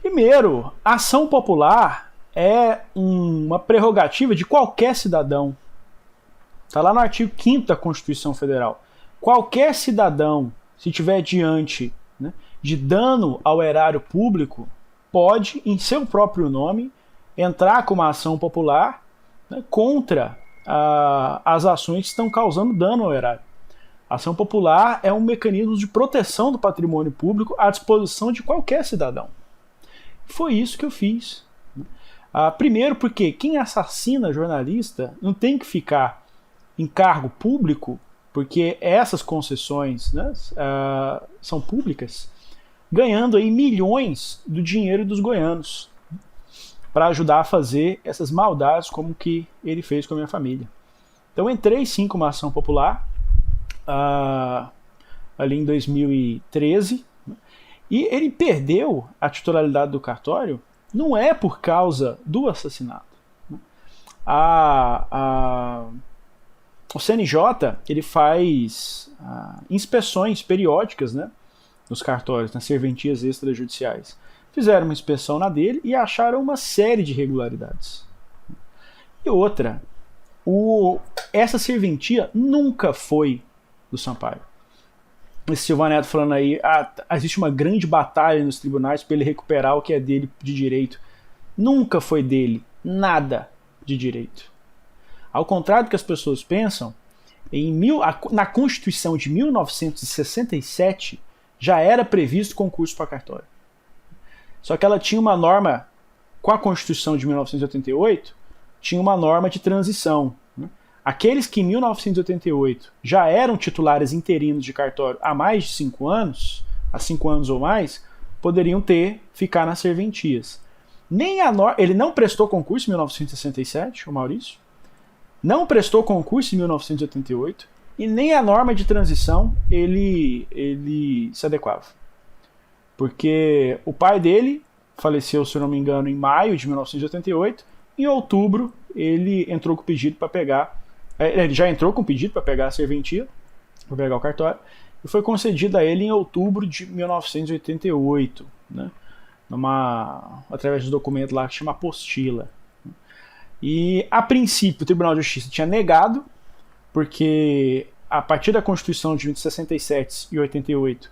Primeiro, a ação popular é uma prerrogativa de qualquer cidadão. Está lá no artigo 5º da Constituição Federal. Qualquer cidadão, se tiver diante, né, de dano ao erário público, pode, em seu próprio nome, entrar com uma ação popular, né, contra as ações que estão causando dano ao erário. A ação popular é um mecanismo de proteção do patrimônio público à disposição de qualquer cidadão. Foi isso que eu fiz. Primeiro porque quem assassina jornalista não tem que ficar em cargo público, porque essas concessões, né, são públicas, ganhando aí milhões do dinheiro dos goianos para ajudar a fazer essas maldades como que ele fez com a minha família. Então entrei sim com uma ação popular ali em 2013, e ele perdeu a titularidade do cartório não é por causa do assassinato. O CNJ ele faz inspeções periódicas, né, nos cartórios, nas serventias extrajudiciais. Fizeram uma inspeção na dele e acharam uma série de irregularidades. E outra, essa serventia nunca foi do Sampaio. Esse Silvano Neto falando aí, existe uma grande batalha nos tribunais para ele recuperar o que é dele de direito. Nunca foi dele nada de direito. Ao contrário do que as pessoas pensam, na Constituição de 1967 já era previsto concurso para cartório. Só que ela tinha uma norma, com a Constituição de 1988, tinha uma norma de transição. Aqueles que em 1988 já eram titulares interinos de cartório há mais de 5 anos, há 5 anos ou mais, poderiam ficar nas serventias. Ele não prestou concurso em 1967, o Maurício, não prestou concurso em 1988, e nem a norma de transição ele se adequava. Porque o pai dele faleceu, se eu não me engano, em maio de 1988, em outubro ele entrou com pedido para pegar, ele já entrou com pedido para pegar a serventia, para pegar o cartório, e foi concedido a ele em outubro de 1988, né? Através do documento lá que chama apostila. E, a princípio, o Tribunal de Justiça tinha negado, porque a partir da Constituição de 67 e 88,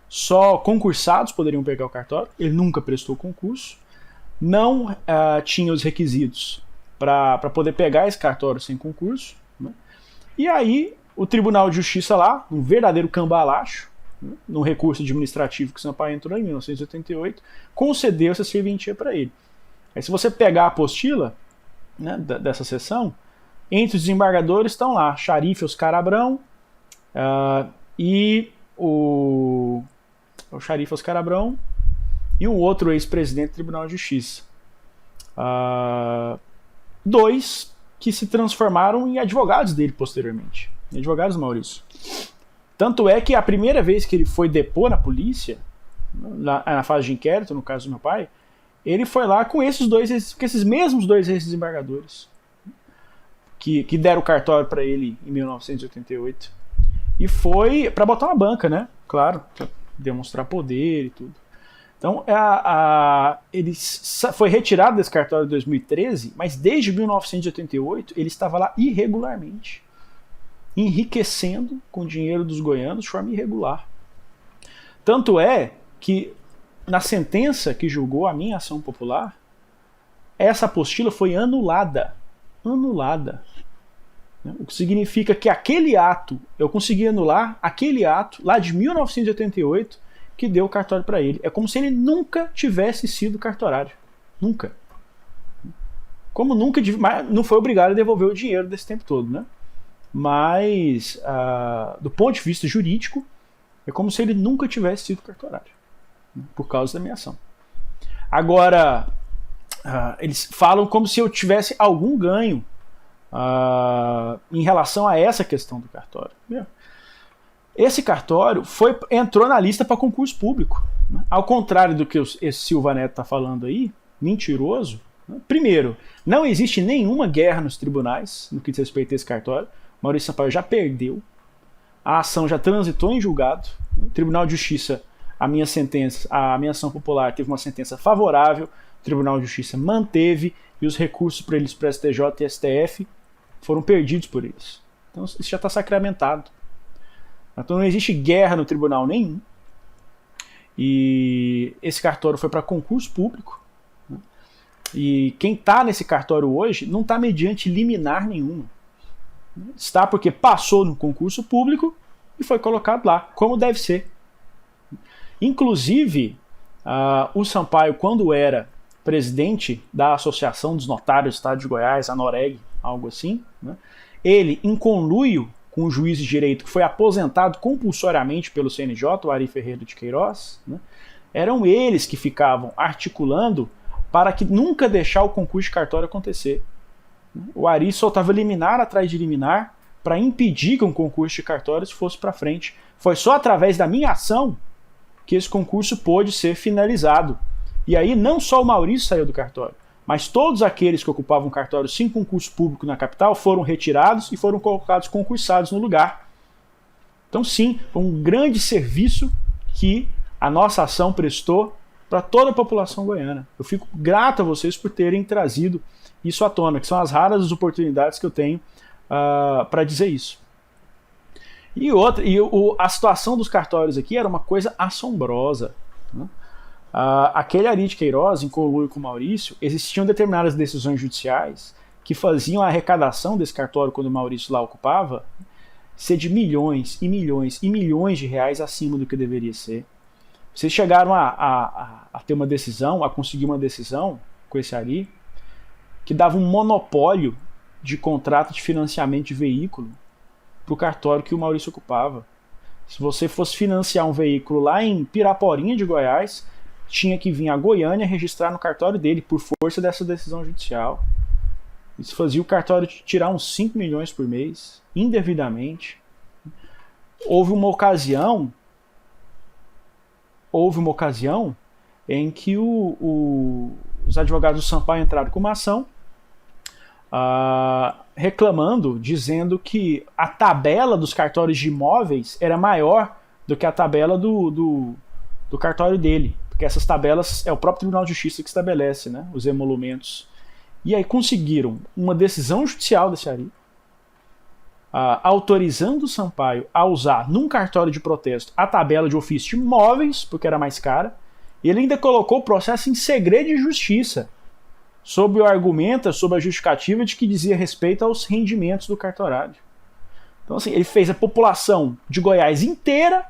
só concursados poderiam pegar o cartório, ele nunca prestou concurso, não tinha os requisitos para poder pegar esse cartório sem concurso, né? E aí o Tribunal de Justiça lá, um verdadeiro cambalacho, né, num recurso administrativo que o Sampaio entrou em 1988, concedeu essa serventia para ele. Aí se você pegar a apostila, né, dessa sessão, entre os desembargadores estão lá Xarife Oscar Abrão e o Xarife Oscar Abrão e um outro ex-presidente do Tribunal de Justiça. Dois que se transformaram em advogados dele posteriormente, advogados do Maurício. Tanto é que a primeira vez que ele foi depor na polícia, na fase de inquérito, no caso do meu pai, ele foi lá com esses mesmos dois ex-desembargadores que deram o cartório para ele em 1988. E foi para botar uma banca, né? Claro, para demonstrar poder e tudo. Então, ele foi retirado desse cartório em 2013, mas desde 1988 ele estava lá irregularmente, enriquecendo com o dinheiro dos goianos de forma irregular. Tanto é que, na sentença que julgou a minha ação popular, essa apostila foi anulada. Anulada. O que significa que aquele ato, eu consegui anular aquele ato lá de 1988 que deu o cartório para ele. É como se ele nunca tivesse sido cartorário. Nunca. Como nunca, não foi obrigado a devolver o dinheiro desse tempo todo, né? Mas, do ponto de vista jurídico, é como se ele nunca tivesse sido cartorário, né, por causa da minha ação. Agora, eles falam como se eu tivesse algum ganho em relação a essa questão do cartório. Esse cartório entrou na lista para concurso público, né? Ao contrário do que esse Silva Neto está falando aí, mentiroso. Né? Primeiro, não existe nenhuma guerra nos tribunais no que diz respeito a esse cartório. Maurício Sampaio já perdeu, a ação já transitou em julgado. O Tribunal de Justiça, a minha ação popular teve uma sentença favorável, o Tribunal de Justiça manteve, e os recursos para eles para STJ e STF foram perdidos por eles. Então isso já está sacramentado. Então não existe guerra no tribunal nenhum. E esse cartório foi para concurso público, né? E quem está nesse cartório hoje não está mediante liminar nenhuma. Está porque passou no concurso público e foi colocado lá, como deve ser. Inclusive, o Sampaio, quando era presidente da Associação dos Notários do Estado de Goiás, a Noreg, algo assim, né, ele, em conluio com o juiz de direito que foi aposentado compulsoriamente pelo CNJ, o Ari Ferreira de Queiroz, né, eram eles que ficavam articulando para que nunca deixar o concurso de cartório acontecer. O Ari soltava liminar atrás de liminar para impedir que um concurso de cartórios fosse para frente. Foi só através da minha ação que esse concurso pôde ser finalizado. E aí não só o Maurício saiu do cartório, mas todos aqueles que ocupavam cartório sem concurso público na capital foram retirados e foram colocados concursados no lugar. Então sim, foi um grande serviço que a nossa ação prestou para toda a população goiana. Eu fico grato a vocês por terem trazido isso à tona, que são as raras oportunidades que eu tenho para dizer isso. A situação dos cartórios aqui era uma coisa assombrosa, né? Aquele Ari de Queiroz, em conluio com o Maurício, existiam determinadas decisões judiciais que faziam a arrecadação desse cartório quando o Maurício lá ocupava ser de milhões e milhões e milhões de reais acima do que deveria ser. Vocês chegaram a ter uma decisão, a conseguir uma decisão com esse Ari, que dava um monopólio de contrato de financiamento de veículo para o cartório que o Maurício ocupava. Se você fosse financiar um veículo lá em Piraporinha de Goiás, tinha que vir a Goiânia registrar no cartório dele por força dessa decisão judicial. Isso fazia o cartório tirar uns 5 milhões por mês, indevidamente. Houve uma ocasião em que os advogados do Sampaio entraram com uma ação reclamando, dizendo que a tabela dos cartórios de imóveis era maior do que a tabela do cartório dele, porque essas tabelas é o próprio Tribunal de Justiça que estabelece, né, os emolumentos. E aí conseguiram uma decisão judicial desse Ari, autorizando o Sampaio a usar num cartório de protesto a tabela de ofício de imóveis, porque era mais cara, e ele ainda colocou o processo em segredo de justiça, sob o argumento, sob a justificativa de que dizia respeito aos rendimentos do cartorário. Então, assim, ele fez a população de Goiás inteira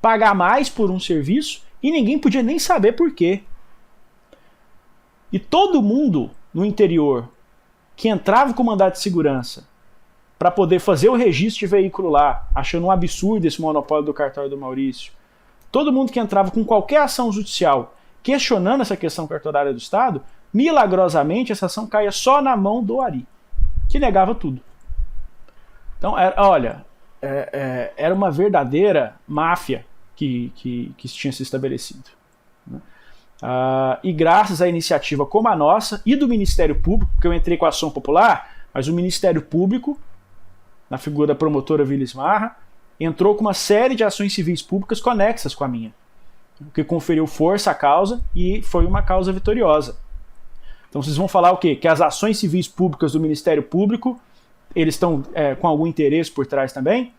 pagar mais por um serviço e ninguém podia nem saber por quê. E todo mundo no interior que entrava com mandado de segurança para poder fazer o registro de veículo lá, achando um absurdo esse monopólio do cartório do Maurício, todo mundo que entrava com qualquer ação judicial questionando essa questão cartorária do Estado, milagrosamente essa ação caía só na mão do Ari, que negava tudo. Então, era uma verdadeira máfia que tinha se estabelecido. Né? E graças à iniciativa como a nossa e do Ministério Público, porque eu entrei com a ação popular, mas o Ministério Público, na figura da promotora Vilis Marra, entrou com uma série de ações civis públicas conexas com a minha, o que conferiu força à causa e foi uma causa vitoriosa. Então vocês vão falar o quê? Que as ações civis públicas do Ministério Público, eles estão com algum interesse por trás também?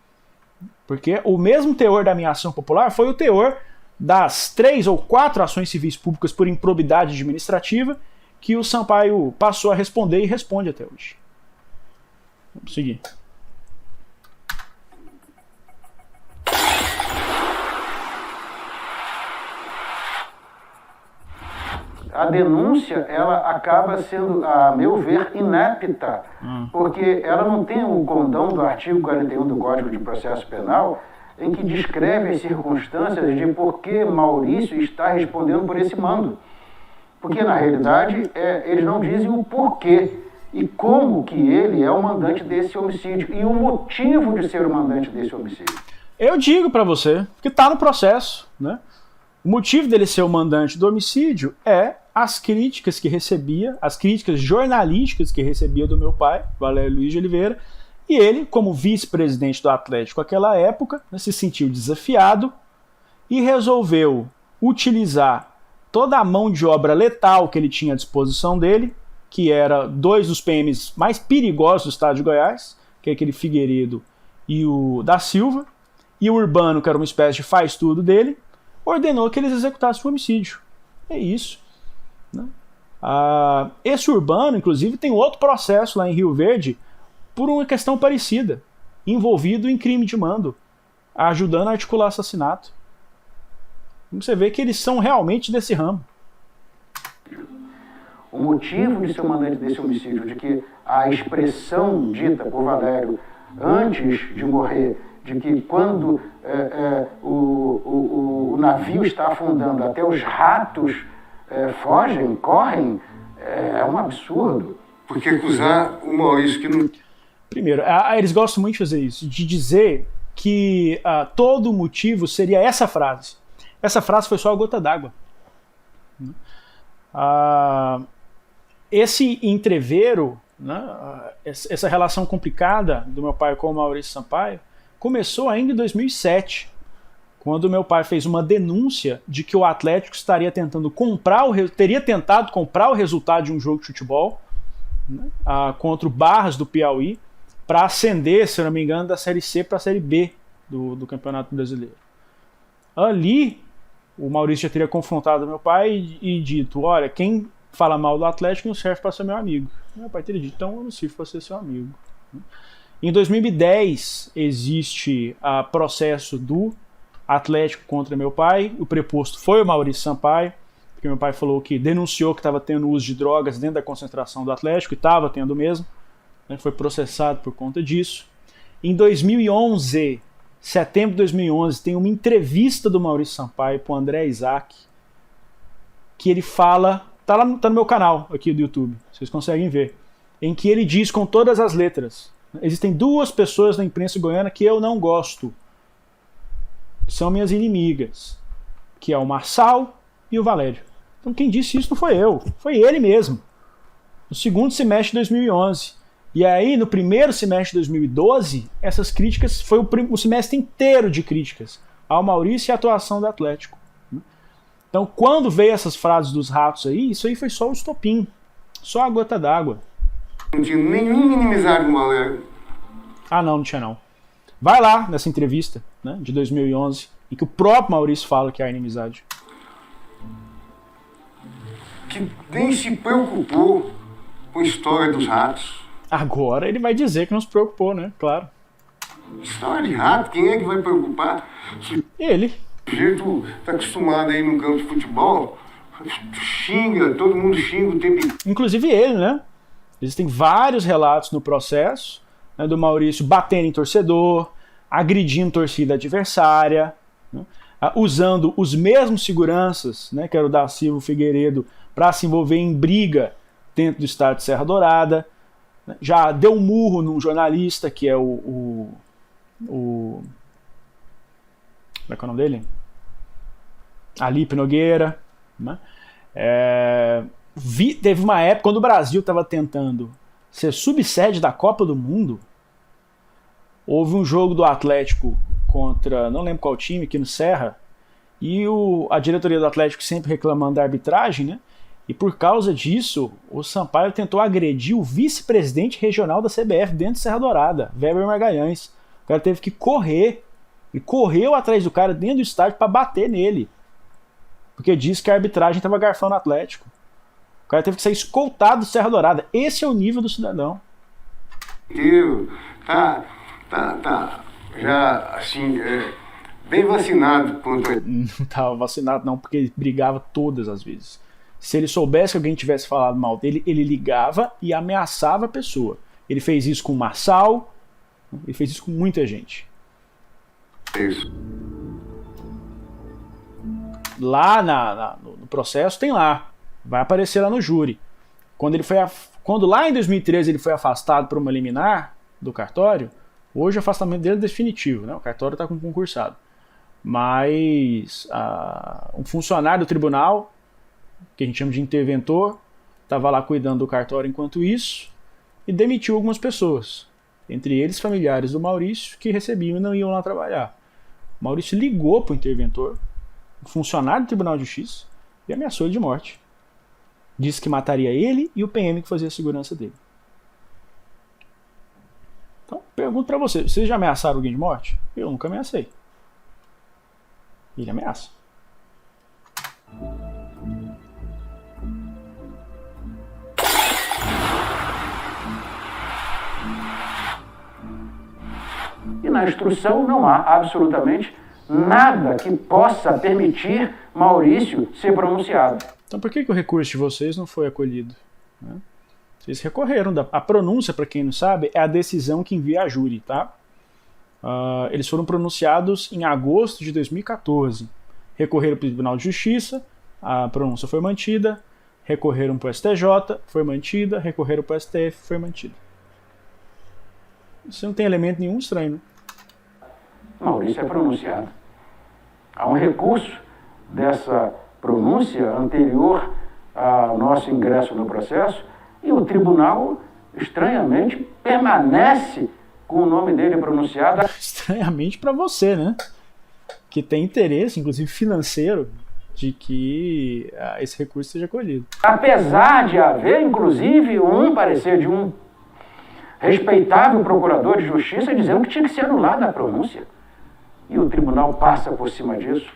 Porque o mesmo teor da minha ação popular foi o teor das 3 ou 4 ações civis públicas por improbidade administrativa que o Sampaio passou a responder e responde até hoje. Vamos seguir. A denúncia, ela acaba sendo, a meu ver, inepta, porque ela não tem o condão do artigo 41 do Código de Processo Penal, em que descreve as circunstâncias de por que Maurício está respondendo por esse mando. Porque, na realidade, eles não dizem o porquê e como que ele é o mandante desse homicídio e o motivo de ser o mandante desse homicídio. Eu digo para você que está no processo, né? O motivo dele ser o mandante do homicídio é as críticas que recebia, as críticas jornalísticas que recebia do meu pai, Valério Luiz de Oliveira, e ele, como vice-presidente do Atlético naquela época, se sentiu desafiado e resolveu utilizar toda a mão de obra letal que ele tinha à disposição dele, que era 2 dos PMs mais perigosos do estado de Goiás, que é aquele Figueiredo e o da Silva, e o Urbano, que era uma espécie de faz-tudo dele, ordenou que eles executassem o homicídio. É isso. Né? Esse Urbano, inclusive, tem outro processo lá em Rio Verde por uma questão parecida, envolvido em crime de mando, ajudando a articular assassinato. Você vê que eles são realmente desse ramo. O motivo de ser o mandante desse homicídio, de que a expressão dita por Valério antes de morrer, de que quando o navio está afundando, até os ratos correm, é um absurdo. Porque acusar o Maurício que não... Primeiro, eles gostam muito de fazer isso, de dizer que todo o motivo seria essa frase. Essa frase foi só a gota d'água. Esse entrevero, né, essa relação complicada do meu pai com o Maurício Sampaio, começou ainda em 2007, quando meu pai fez uma denúncia de que o Atlético teria tentado comprar o resultado de um jogo de futebol, né, contra o Barras do Piauí, para ascender, se eu não me engano, da Série C para a Série B do Campeonato Brasileiro. Ali, o Maurício já teria confrontado meu pai e dito: olha, quem fala mal do Atlético não serve para ser meu amigo. Meu pai teria dito, então eu não sirvo para ser seu amigo. Em 2010 existe o processo do Atlético contra meu pai. O preposto foi o Maurício Sampaio, porque meu pai falou que denunciou que estava tendo uso de drogas dentro da concentração do Atlético, e estava tendo mesmo, né? Foi processado por conta disso. Em 2011, setembro de 2011, tem uma entrevista do Maurício Sampaio para o André Isaac, que ele fala, tá no meu canal aqui do YouTube, vocês conseguem ver, em que ele diz com todas as letras: existem duas pessoas na imprensa goiana que eu não gosto, são minhas inimigas, que é o Marçal e o Valério. Então quem disse isso não foi eu, foi ele mesmo, no segundo semestre de 2011. E aí, no primeiro semestre de 2012, essas críticas, foi o semestre inteiro de críticas ao Maurício e à atuação do Atlético. Então, quando veio essas frases dos ratos aí, isso aí foi só o estopim, só a gota d'água. Não tinha nenhuma inimizade com o Valério. Ah, não tinha não. Vai lá nessa entrevista, né, de 2011, em que o próprio Maurício fala que há inimizade. Que nem se preocupou com a história dos ratos. Agora ele vai dizer que não se preocupou, né? Claro. História de rato, quem é que vai preocupar? Ele. O sujeito está acostumado aí no campo de futebol, xinga, todo mundo xinga o tempo inteiro. Inclusive ele, né? Existem vários relatos no processo, né, do Maurício batendo em torcedor, agredindo torcida adversária, né, usando os mesmos seguranças, né, que era o da Silva Figueiredo, para se envolver em briga dentro do estádio de Serra Dourada. Já deu um murro num jornalista que é como é que é o nome dele? Alipe Nogueira, né? Teve uma época quando o Brasil estava tentando ser subsede da Copa do Mundo. Houve um jogo do Atlético contra, não lembro qual time, aqui no Serra, e a diretoria do Atlético sempre reclamando da arbitragem, né? E por causa disso, o Sampaio tentou agredir o vice-presidente regional da CBF dentro de Serra Dourada, Weber Magalhães. O cara teve que correr. Ele correu atrás do cara dentro do estádio para bater nele, porque disse que a arbitragem estava garfando o Atlético. O cara teve que ser escoltado de Serra Dourada. Esse é o nível do cidadão. Tá já assim, bem vacinado contra. Não estava vacinado não, porque ele brigava todas as vezes. Se ele soubesse que alguém tivesse falado mal dele, ele ligava e ameaçava a pessoa. Ele fez isso com o Marçal, ele fez isso com muita gente. Isso. Lá no processo tem lá, vai aparecer lá no júri. Quando lá em 2013 ele foi afastado por uma liminar do cartório, hoje o afastamento dele é definitivo, né? O cartório está com concursado. Mas um funcionário do tribunal, que a gente chama de interventor, estava lá cuidando do cartório enquanto isso e demitiu algumas pessoas, entre eles familiares do Maurício, que recebiam e não iam lá trabalhar. O Maurício ligou para o interventor, um funcionário do Tribunal de Justiça, e ameaçou ele de morte. Disse que mataria ele e o PM que fazia a segurança dele. Então, pergunto para você, vocês já ameaçaram alguém de morte? Eu nunca ameacei. Ele ameaça. E na instrução não há absolutamente nada que possa permitir Maurício ser pronunciado. Então por que o recurso de vocês não foi acolhido? Né? Vocês recorreram. A pronúncia, para quem não sabe, é a decisão que envia a júri. Tá? Eles foram pronunciados em agosto de 2014. Recorreram para o Tribunal de Justiça, a pronúncia foi mantida. Recorreram para o STJ, foi mantida. Recorreram para o STF, foi mantida. Isso não tem elemento nenhum estranho, né? Maurício é pronunciado. Há um recurso dessa pronúncia anterior ao nosso ingresso no processo e o tribunal, estranhamente, permanece com o nome dele pronunciado. Estranhamente para você, né? Que tem interesse, inclusive financeiro, de que esse recurso seja acolhido. Apesar de haver, inclusive, um parecer de um respeitável procurador de justiça dizendo que tinha que ser anulada a pronúncia. E o tribunal passa por cima disso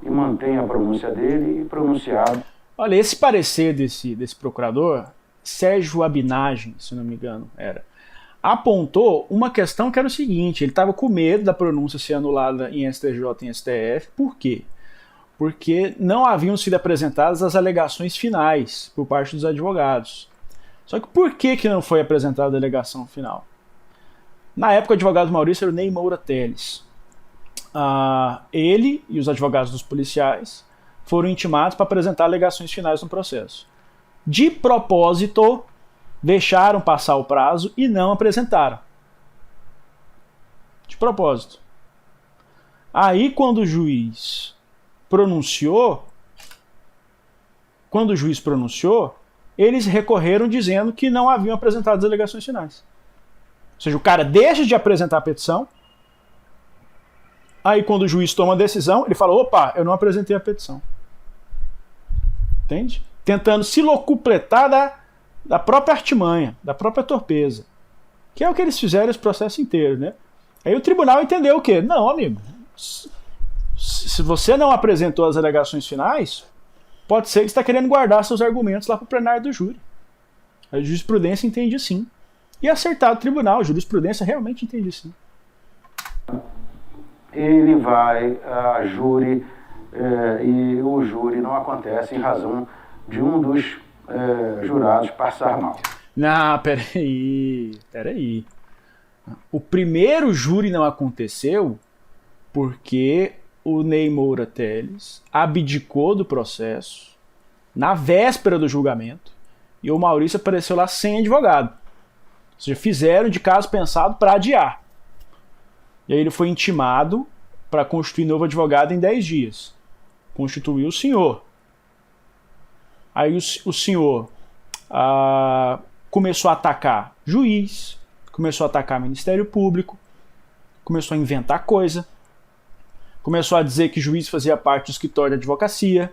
e mantém a pronúncia dele pronunciado. Olha, esse parecer desse procurador, Sérgio Abinagem, se não me engano, apontou uma questão que era o seguinte: ele estava com medo da pronúncia ser anulada em STJ e em STF. Por quê? Porque não haviam sido apresentadas as alegações finais por parte dos advogados. Só que por que não foi apresentada a alegação final? Na época, o advogado Maurício era o Ney Moura Teles. Ele e os advogados dos policiais foram intimados para apresentar alegações finais no processo. De propósito, deixaram passar o prazo e não apresentaram. De propósito. Aí, quando o juiz pronunciou, eles recorreram dizendo que não haviam apresentado as alegações finais. Ou seja, o cara deixa de apresentar a petição. Aí, quando o juiz toma a decisão, ele fala: opa, eu não apresentei a petição. Entende? Tentando se locupletar da própria artimanha, da própria torpeza. Que é o que eles fizeram esse processo inteiro, né? Aí o tribunal entendeu o quê? Não, amigo. Se você não apresentou as alegações finais, pode ser que você está querendo guardar seus argumentos lá para o plenário do júri. A jurisprudência entende assim. E acertado o tribunal, a jurisprudência realmente entende assim. Ele vai a júri e o júri não acontece em razão de um dos jurados passar mal. Não, peraí. O primeiro júri não aconteceu porque o Ney Moura Teles abdicou do processo na véspera do julgamento e o Maurício apareceu lá sem advogado. Ou seja, fizeram de caso pensado para adiar. E aí ele foi intimado para constituir novo advogado em 10 dias. Constituiu o senhor. Aí o senhor começou a atacar juiz, começou a atacar Ministério Público, começou a inventar coisa, começou a dizer que juiz fazia parte do escritório de advocacia,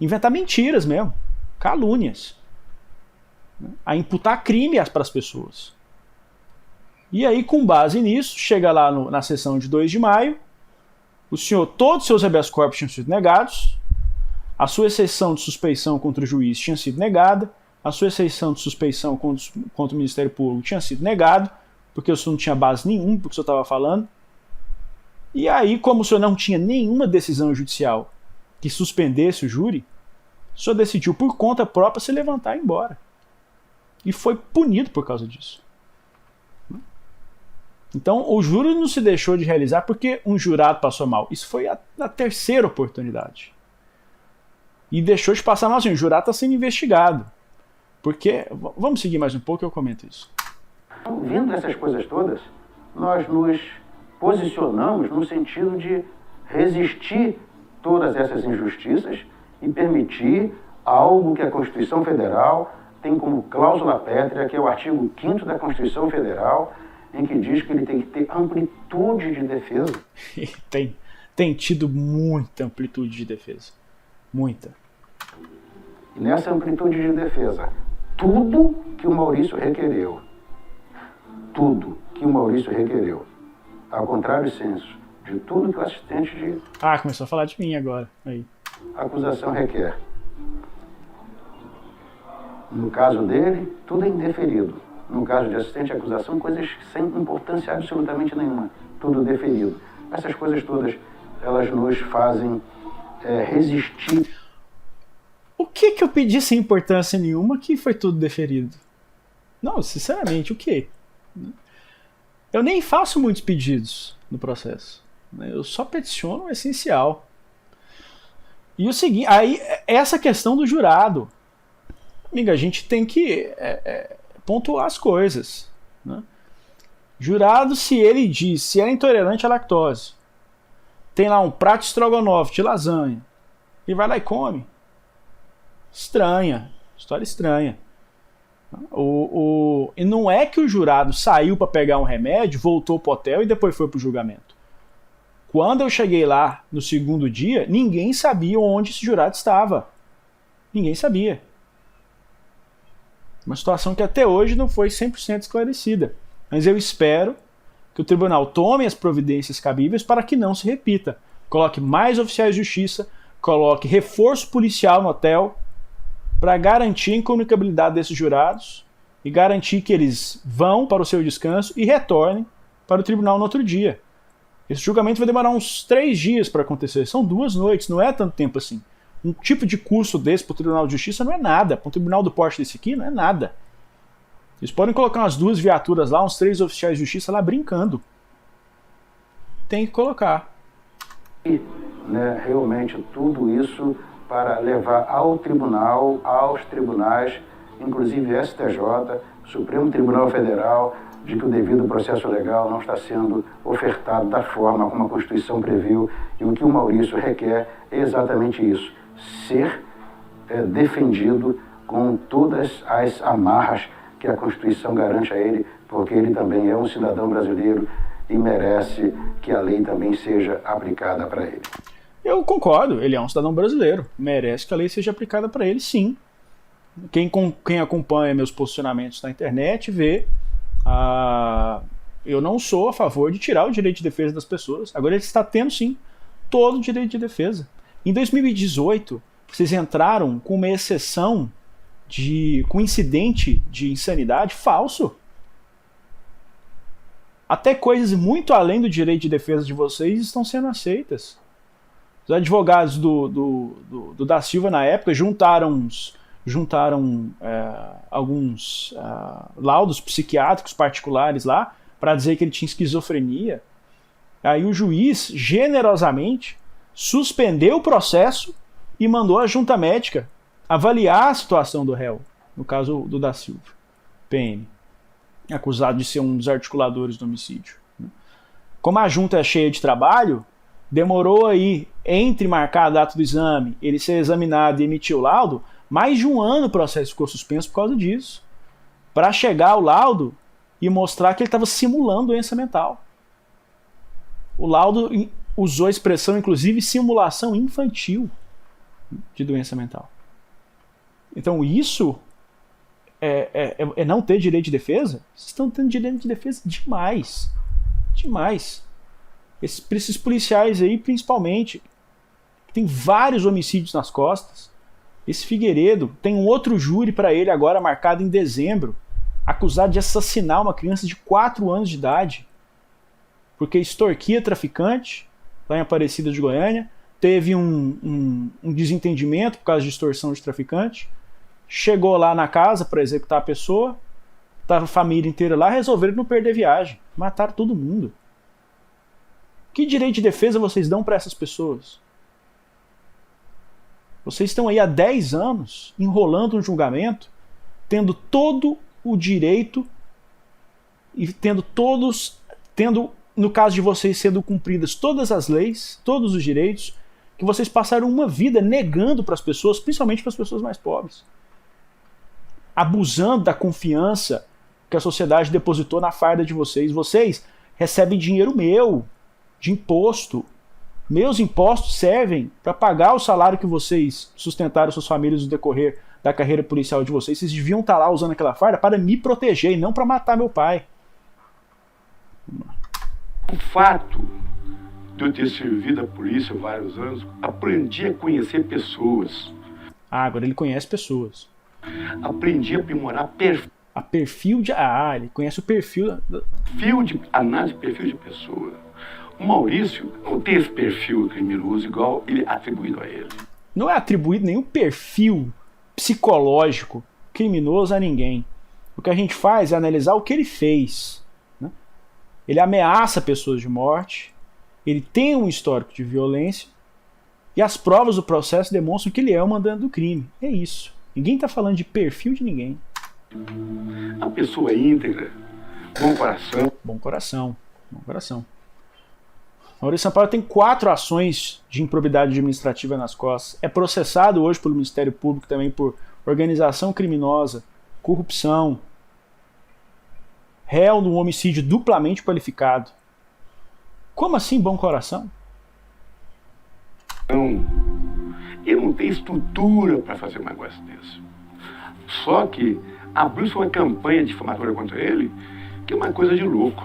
inventar mentiras mesmo, calúnias, a imputar crime para as pessoas. E aí, com base nisso, chega lá na sessão de 2 de maio, o senhor, todos os seus habeas corpus tinham sido negados, a sua exceção de suspeição contra o juiz tinha sido negada, a sua exceção de suspeição contra o Ministério Público tinha sido negado, porque o senhor não tinha base nenhuma porque o senhor estava falando. E aí, como o senhor não tinha nenhuma decisão judicial que suspendesse o júri, o senhor decidiu por conta própria se levantar e ir embora. E foi punido por causa disso. Então, o júri não se deixou de realizar porque um jurado passou mal. Isso foi a 3ª oportunidade. E deixou de passar mal assim, o jurado está sendo investigado. Porque, vamos seguir mais um pouco e eu comento isso. Vendo essas coisas todas, nós nos posicionamos no sentido de resistir todas essas injustiças e permitir algo que a Constituição Federal tem como cláusula pétrea, que é o artigo 5º da Constituição Federal, em que diz que ele tem que ter amplitude de defesa. Tem tido muita amplitude de defesa. Muita. E nessa amplitude de defesa, tudo que o Maurício requereu, ao contrário senso de tudo que o assistente de começou a falar de mim agora. Aí. Acusação requer. No caso dele, tudo é indeferido. No caso de assistente de acusação, coisas sem importância absolutamente nenhuma. Tudo deferido. Essas coisas todas, elas nos fazem resistir. O que eu pedi sem importância nenhuma que foi tudo deferido? Não, sinceramente, o quê? Eu nem faço muitos pedidos no processo. Eu só peticiono o essencial. E o seguinte, aí, essa questão do jurado. Amiga, a gente tem que pontuar as coisas. Né? Jurado, se ele diz, se é intolerante à lactose, tem lá um prato de estrogonofe de lasanha, e vai lá e come. Estranha. História estranha. E não é que o jurado saiu para pegar um remédio, voltou pro hotel e depois foi pro julgamento. Quando eu cheguei lá no segundo dia, ninguém sabia onde esse jurado estava. Ninguém sabia. Uma situação que até hoje não foi 100% esclarecida. Mas eu espero que o tribunal tome as providências cabíveis para que não se repita. Coloque mais oficiais de justiça, coloque reforço policial no hotel, para garantir a incomunicabilidade desses jurados e garantir que eles vão para o seu descanso e retornem para o tribunal no outro dia. Esse julgamento vai demorar uns 3 dias para acontecer. São 2 noites, não é tanto tempo assim. Um tipo de custo desse para o Tribunal de Justiça não é nada. Para um tribunal do porte desse aqui, não é nada. Eles podem colocar umas 2 viaturas lá, uns 3 oficiais de justiça lá brincando. Tem que colocar. Né, realmente tudo isso para levar ao tribunal, aos tribunais, inclusive STJ, Supremo Tribunal Federal, de que o devido processo legal não está sendo ofertado da forma como a Constituição previu, e o que o Maurício requer é exatamente isso, ser defendido com todas as amarras que a Constituição garante a ele, porque ele também é um cidadão brasileiro e merece que a lei também seja aplicada para ele. Eu concordo, ele é um cidadão brasileiro, merece que a lei seja aplicada para ele, sim. Quem acompanha meus posicionamentos na internet vê, eu não sou a favor de tirar o direito de defesa das pessoas. Agora ele está tendo, sim, todo o direito de defesa. Em 2018, vocês entraram com uma exceção com incidente de insanidade falso. Até coisas muito além do direito de defesa de vocês estão sendo aceitas. Os advogados do Da Silva, na época, juntaram alguns laudos psiquiátricos particulares lá para dizer que ele tinha esquizofrenia. Aí o juiz, generosamente, suspendeu o processo e mandou a junta médica avaliar a situação do réu, no caso do Da Silva, PM, acusado de ser um dos articuladores do homicídio. Como a junta é cheia de trabalho, demorou aí, entre marcar a data do exame, ele ser examinado e emitir o laudo, mais de 1 ano o processo ficou suspenso por causa disso. Para chegar ao laudo e mostrar que ele estava simulando doença mental. O laudo usou a expressão, inclusive, simulação infantil de doença mental. Então isso é não ter direito de defesa? Vocês estão tendo direito de defesa demais. Demais. Esses policiais aí, principalmente, tem vários homicídios nas costas. Esse Figueiredo tem um outro júri para ele agora marcado em dezembro, acusado de assassinar uma criança de 4 anos de idade, porque extorquia traficante lá em Aparecida de Goiânia, teve um desentendimento por causa de extorsão de traficante, chegou lá na casa para executar a pessoa, estava a família inteira lá, resolveram não perder viagem, mataram todo mundo. Que direito de defesa vocês dão para essas pessoas? Vocês estão aí há 10 anos enrolando um julgamento, tendo todo o direito e tendo, no caso de vocês, sendo cumpridas todas as leis, todos os direitos, que vocês passaram uma vida negando para as pessoas, principalmente para as pessoas mais pobres. Abusando da confiança que a sociedade depositou na farda de vocês. Vocês recebem dinheiro meu, de imposto. Meus impostos servem para pagar o salário que vocês sustentaram suas famílias no decorrer da carreira policial de vocês. Vocês deviam estar lá usando aquela farda para me proteger e não para matar meu pai. O fato de eu ter servido a polícia há vários anos, aprendi a conhecer pessoas. Agora ele conhece pessoas. Aprendi a aprimorar ele conhece o perfil. Análise de perfil de pessoa. O Maurício não tem esse perfil criminoso igual ele é atribuído a ele. Não é atribuído nenhum perfil psicológico criminoso a ninguém. O que a gente faz é analisar o que ele fez. Né? Ele ameaça pessoas de morte, ele tem um histórico de violência e as provas do processo demonstram que ele é o mandante do crime. É isso. Ninguém está falando de perfil de ninguém. A pessoa íntegra, bom coração. Bom coração. Bom coração. Maurício Sampaio tem 4 ações de improbidade administrativa nas costas. É processado hoje pelo Ministério Público também por organização criminosa, corrupção, réu num homicídio duplamente qualificado. Como assim bom coração? Não, ele não tem estrutura para fazer um negócio desse. Só que abriu-se uma campanha difamatória contra ele, que é uma coisa de louco,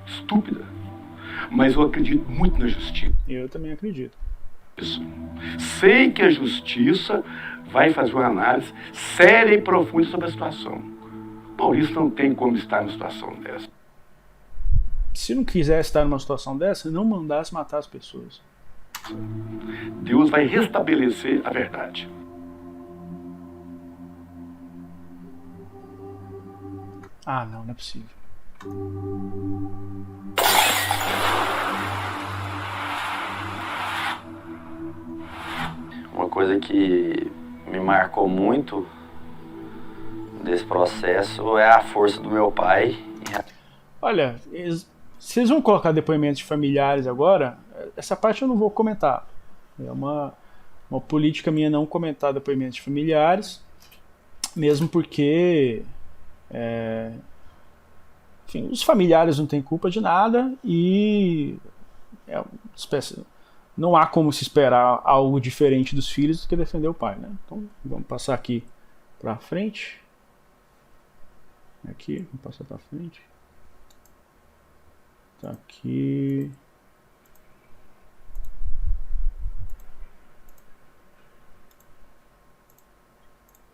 estúpida. Mas eu acredito muito na justiça. Eu também acredito. isso. Sei que a justiça vai fazer uma análise séria e profunda sobre a situação. Maurício não tem como estar numa situação dessa. Se não quisesse estar numa situação dessa, não mandasse matar as pessoas. Deus vai restabelecer a verdade. Ah, não é possível. Uma coisa que me marcou muito desse processo é a força do meu pai. Olha, vocês vão colocar depoimentos de familiares agora? Essa parte eu não vou comentar. É uma política minha não comentar depoimentos de familiares, mesmo porque enfim, os familiares não têm culpa de nada e não há como se esperar algo diferente dos filhos do que defender o pai, né? Então vamos passar aqui para frente. Aqui, vamos passar para frente. Tá aqui.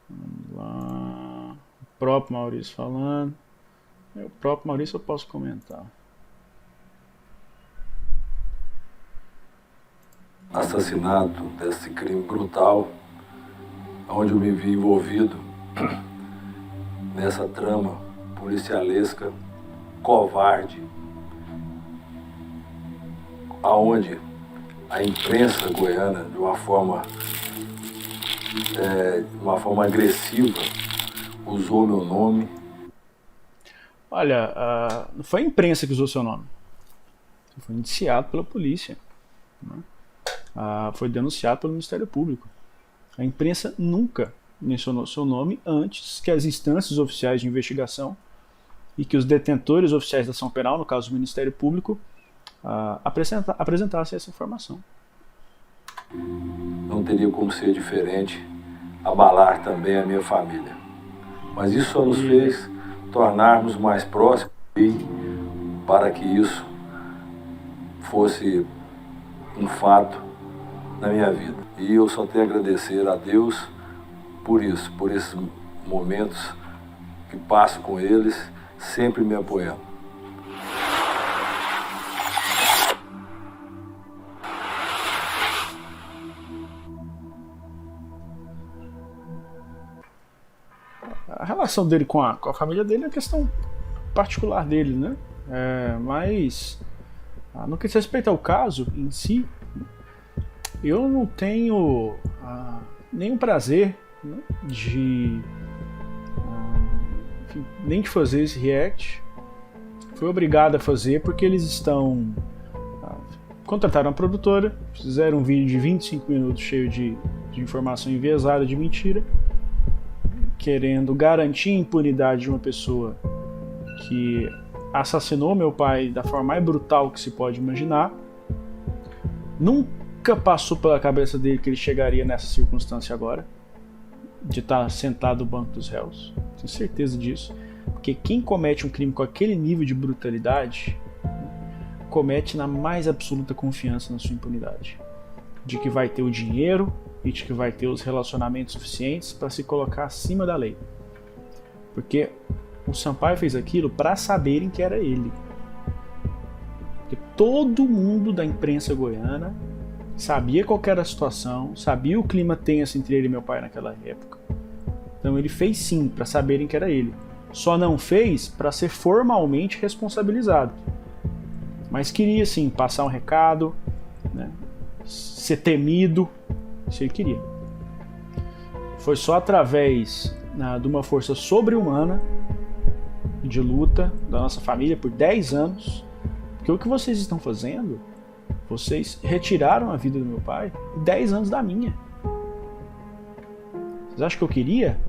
Vamos lá. O próprio Maurício falando. O próprio Maurício eu posso comentar. Assassinato, desse crime brutal, onde eu me vi envolvido nessa trama policialesca, covarde, aonde a imprensa goiana, de uma forma agressiva, usou meu nome. Olha, não foi a imprensa que usou seu nome. Você foi indiciado pela polícia, né? Foi denunciado pelo Ministério Público. A imprensa nunca mencionou seu nome antes que as instâncias oficiais de investigação e que os detentores oficiais da ação penal, no caso do Ministério Público, apresentassem essa informação. Não teria como ser diferente, abalar também a minha família. Mas isso só nos fez tornarmos mais próximos e para que isso fosse um fato na minha vida. E eu só tenho a agradecer a Deus por isso, por esses momentos que passo com eles, sempre me apoiando. A relação dele com a família dele é uma questão particular dele, né? Mas no que diz respeito ao caso em si, eu não tenho nenhum prazer, né, nem de fazer esse react. Fui obrigado a fazer porque eles estão contrataram uma produtora, fizeram um vídeo de 25 minutos cheio de informação enviesada, de mentira, querendo garantir a impunidade de uma pessoa que assassinou meu pai da forma mais brutal que se pode imaginar. Nunca passou pela cabeça dele que ele chegaria nessa circunstância agora, de estar sentado no banco dos réus. Tenho certeza disso. Porque quem comete um crime com aquele nível de brutalidade comete na mais absoluta confiança na sua impunidade, de que vai ter o dinheiro e de que vai ter os relacionamentos suficientes para se colocar acima da lei. Porque o Sampaio fez aquilo para saberem que era ele. Porque todo mundo da imprensa goiana sabia qual era a situação, sabia o clima tenso entre ele e meu pai naquela época. Então ele fez sim, para saberem que era ele. Só não fez para ser formalmente responsabilizado. Mas queria sim passar um recado, né, ser temido, isso ele queria. Foi só através de uma força sobre-humana de luta da nossa família por 10 anos, porque o que vocês estão fazendo, vocês retiraram a vida do meu pai e 10 anos da minha. Vocês acham que eu queria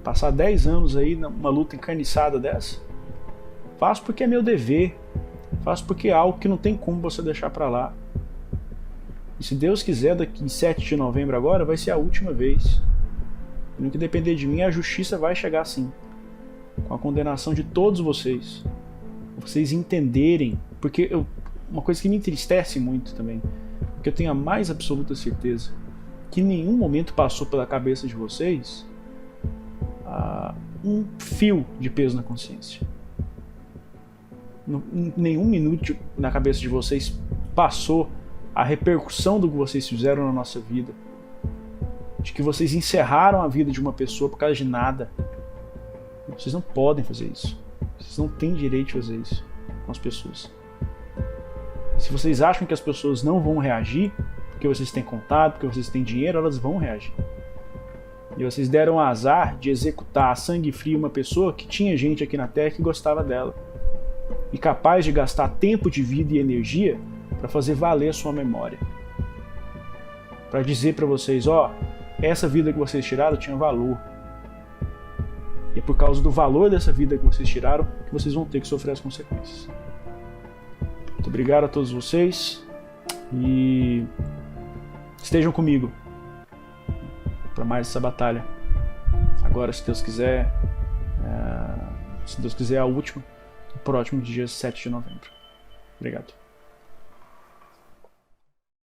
passar 10 anos aí numa luta encarniçada dessa? Faço porque é meu dever, faço porque é algo que não tem como você deixar pra lá. E se Deus quiser, daqui em 7 de novembro agora, vai ser a última vez. E no que depender de mim, a justiça vai chegar sim, com a condenação de todos vocês. Vocês entenderem, porque uma coisa que me entristece muito também, Porque eu tenho a mais absoluta certeza que em nenhum momento passou pela cabeça de vocês um fio de peso na consciência. Em nenhum minuto na cabeça de vocês passou a repercussão do que vocês fizeram na nossa vida, de que vocês encerraram a vida de uma pessoa por causa de nada. Vocês não podem fazer isso. Vocês não têm direito de fazer isso com as pessoas. Se vocês acham que as pessoas não vão reagir porque vocês têm contato, porque vocês têm dinheiro, elas vão reagir. E vocês deram o azar de executar a sangue frio uma pessoa que tinha gente aqui na Terra que gostava dela e capaz de gastar tempo de vida e energia para fazer valer a sua memória, para dizer para vocês, ó, essa vida que vocês tiraram tinha valor, e é por causa do valor dessa vida que vocês tiraram que vocês vão ter que sofrer as consequências. Muito obrigado a todos vocês e estejam comigo para mais essa batalha. Agora, se Deus quiser, a última, no próximo dia 7 de novembro. Obrigado.